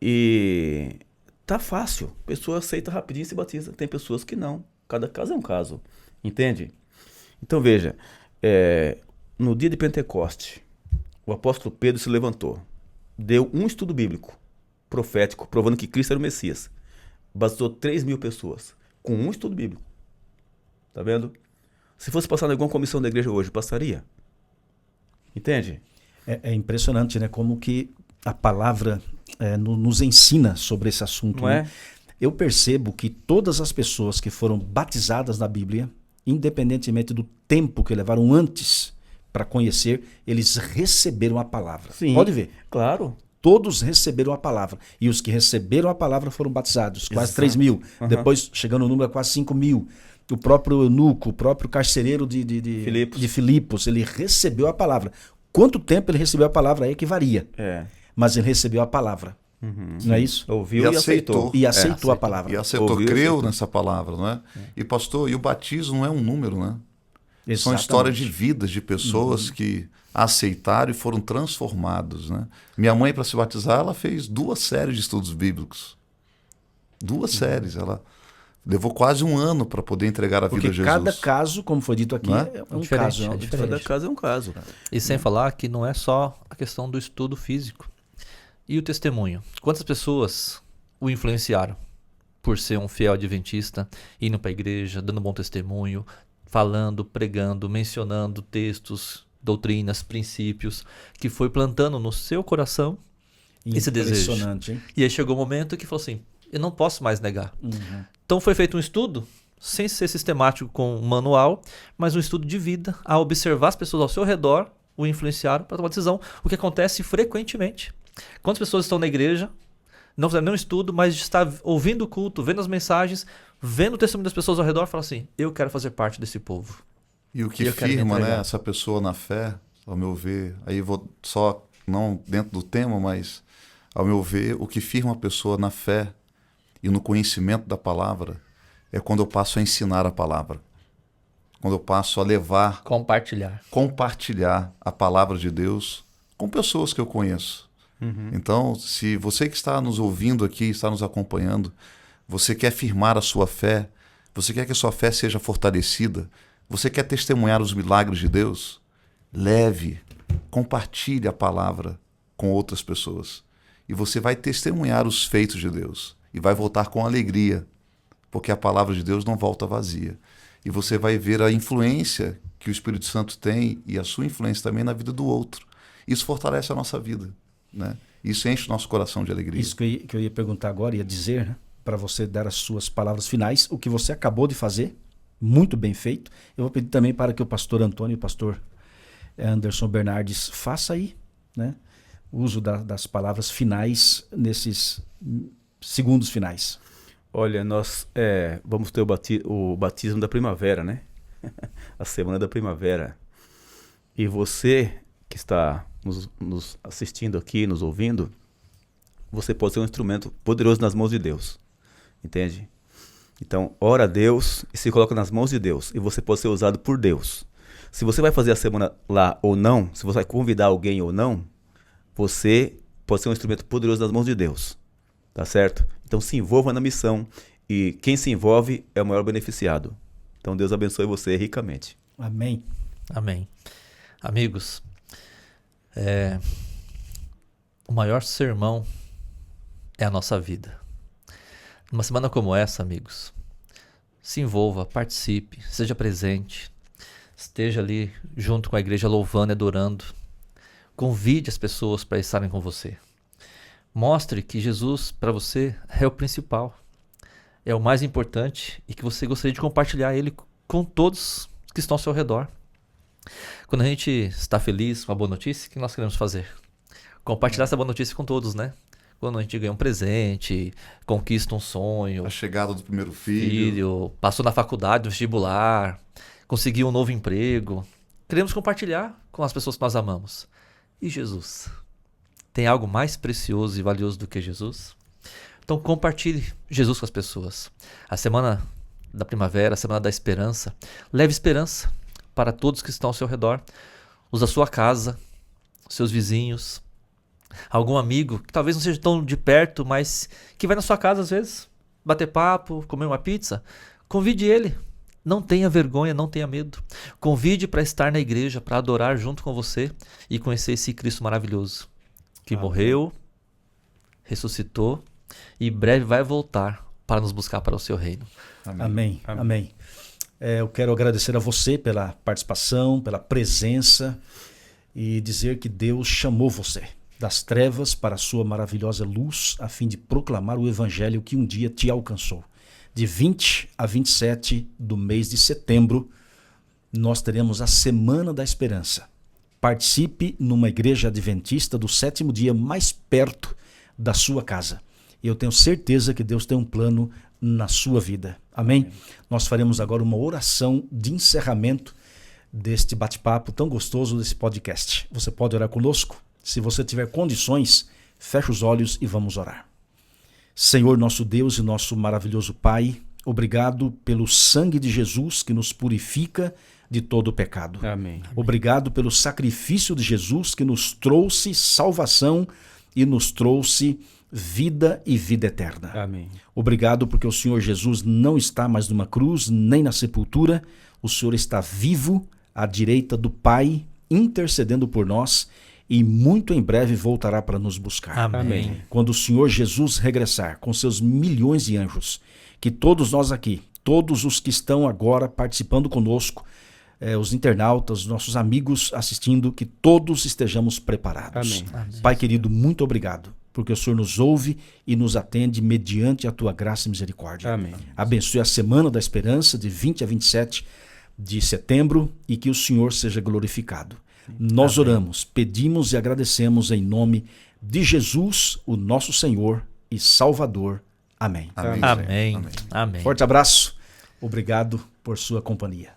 e tá fácil. A pessoa aceita rapidinho e se batiza. Tem pessoas que não. Cada caso é um caso. Entende? Então, veja, no dia de Pentecoste, o apóstolo Pedro se levantou, deu um estudo bíblico profético, provando que Cristo era o Messias. Batizou 3.000 pessoas com um estudo bíblico. Tá vendo? Se fosse passar em alguma comissão da igreja hoje, passaria. Entende? É impressionante, né? Como que a palavra nos ensina sobre esse assunto. Não né? é? Eu percebo que todas as pessoas que foram batizadas na Bíblia, independentemente do tempo que levaram antes para conhecer, eles receberam a palavra. Sim. Pode ver. Claro. Todos receberam a palavra. E os que receberam a palavra foram batizados. Quase Exato. 3.000. Depois, chegando o número a quase 5.000. O próprio eunuco, o próprio carcereiro de Filipos, ele recebeu a palavra. Quanto tempo ele recebeu a palavra aí é que varia. Mas ele recebeu a palavra. Não é isso? Ouviu e aceitou. E aceitou a palavra. E aceitou, Ouviu, creu aceitou. nessa palavra, não é? E pastor, e o batismo não é um número, né? São Exatamente. histórias de vidas de pessoas que aceitaram e foram transformados, né? Minha mãe, para se batizar, ela fez 2 séries de estudos bíblicos. 2 séries. Ela levou quase 1 ano para poder entregar a vida Porque a Jesus. cada caso, como foi dito aqui, Não é? é um Diferente, caso. é diferente. Cada caso é um caso. E sem falar que não é só a questão do estudo físico. E o testemunho? Quantas pessoas o influenciaram por ser um fiel adventista, indo para a igreja, dando bom testemunho, falando, pregando, mencionando textos, doutrinas, princípios, que foi plantando no seu coração esse desejo. Impressionante, hein? E aí chegou o momento que falou assim, eu não posso mais negar. Então foi feito um estudo, sem ser sistemático com um manual, mas um estudo de vida, a observar as pessoas ao seu redor, o influenciaram para tomar decisão, o que acontece frequentemente. Quantas pessoas estão na igreja, não fizeram nenhum estudo, mas está ouvindo o culto, vendo as mensagens, vendo o testemunho das pessoas ao redor, fala assim, eu quero fazer parte desse povo. E o que Eu quero me firma, né, entregar. essa pessoa na fé, ao meu ver, aí vou só, não dentro do tema, mas ao meu ver, o que firma a pessoa na fé e no conhecimento da palavra é quando eu passo a ensinar a palavra. Quando eu passo a levar, compartilhar a palavra de Deus com pessoas que eu conheço. Então, se você que está nos ouvindo aqui, está nos acompanhando, você quer firmar a sua fé, você quer que a sua fé seja fortalecida, você quer testemunhar os milagres de Deus, compartilhe a palavra com outras pessoas. E você vai testemunhar os feitos de Deus e vai voltar com alegria, porque a palavra de Deus não volta vazia. E você vai ver a influência que o Espírito Santo tem e a sua influência também na vida do outro. Isso fortalece a nossa vida, né? Isso enche o nosso coração de alegria. Isso que eu ia perguntar agora, ia dizer, né? Para você dar as suas palavras finais, o que você acabou de fazer, muito bem feito. Eu vou pedir também para que o pastor Antônio e o pastor Anderson Bernardes faça aí, né? O uso das palavras finais nesses segundos finais. Olha, nós vamos ter o batismo da primavera, né? A semana da primavera. E você que está nos assistindo aqui, nos ouvindo, você pode ser um instrumento poderoso nas mãos de Deus. Entende? Então, ora a Deus e se coloca nas mãos de Deus. E você pode ser usado por Deus. Se você vai fazer a semana lá ou não, se você vai convidar alguém ou não, você pode ser um instrumento poderoso nas mãos de Deus. Tá certo? Então se envolva na missão. E quem se envolve é o maior beneficiado. Então Deus abençoe você ricamente. Amém. Amém. Amigos, o maior sermão é a nossa vida. Numa semana como essa, amigos, se envolva, participe, seja presente, esteja ali junto com a igreja louvando e adorando. Convide as pessoas para estarem com você. Mostre que Jesus, para você, é o principal, é o mais importante e que você gostaria de compartilhar ele com todos que estão ao seu redor. Quando a gente está feliz com a boa notícia, o que nós queremos fazer? Compartilhar essa boa notícia com todos, né? Quando a gente ganha um presente, conquista um sonho. A chegada do primeiro filho. Passou na faculdade, no vestibular, conseguiu um novo emprego. Queremos compartilhar com as pessoas que nós amamos. E Jesus? Tem algo mais precioso e valioso do que Jesus? Então compartilhe Jesus com as pessoas. A semana da primavera, a semana da esperança. Leve esperança para todos que estão ao seu redor. Os da sua casa, seus vizinhos, algum amigo que talvez não seja tão de perto, mas que vai na sua casa às vezes, bater papo, comer uma pizza. Convide ele. Não tenha vergonha, não tenha medo. Convide para estar na igreja, para adorar junto com você e conhecer esse Cristo maravilhoso que morreu, ressuscitou e breve vai voltar para nos buscar para o seu reino. Amém. Amém. Eu quero agradecer a você pela participação, pela presença e dizer que Deus chamou você das trevas para a sua maravilhosa luz a fim de proclamar o evangelho que um dia te alcançou. De 20 a 27 do mês de setembro, nós teremos a Semana da Esperança. Participe numa igreja adventista do sétimo dia mais perto da sua casa. E eu tenho certeza que Deus tem um plano na sua vida. Amém? Nós faremos agora uma oração de encerramento deste bate-papo tão gostoso desse podcast. Você pode orar conosco? Se você tiver condições, feche os olhos e vamos orar. Senhor, nosso Deus e nosso maravilhoso Pai, obrigado pelo sangue de Jesus que nos purifica de todo o pecado. Amém. Obrigado pelo sacrifício de Jesus que nos trouxe salvação e nos trouxe vida e vida eterna. Amém. Obrigado porque o Senhor Jesus não está mais numa cruz, nem na sepultura. O Senhor está vivo à direita do Pai, intercedendo por nós e muito em breve voltará para nos buscar. Amém. Quando o Senhor Jesus regressar com seus milhões de anjos, que todos nós aqui, todos os que estão agora participando conosco, os internautas, os nossos amigos assistindo, que todos estejamos preparados. Amém. Pai querido, muito obrigado, porque o Senhor nos ouve e nos atende mediante a tua graça e misericórdia. Amém. Abençoe a Semana da Esperança, de 20 a 27 de setembro, e que o Senhor seja glorificado. Nós oramos, pedimos e agradecemos em nome de Jesus, o nosso Senhor e Salvador. Amém. Amém. Amém. Amém. Forte abraço. Obrigado por sua companhia.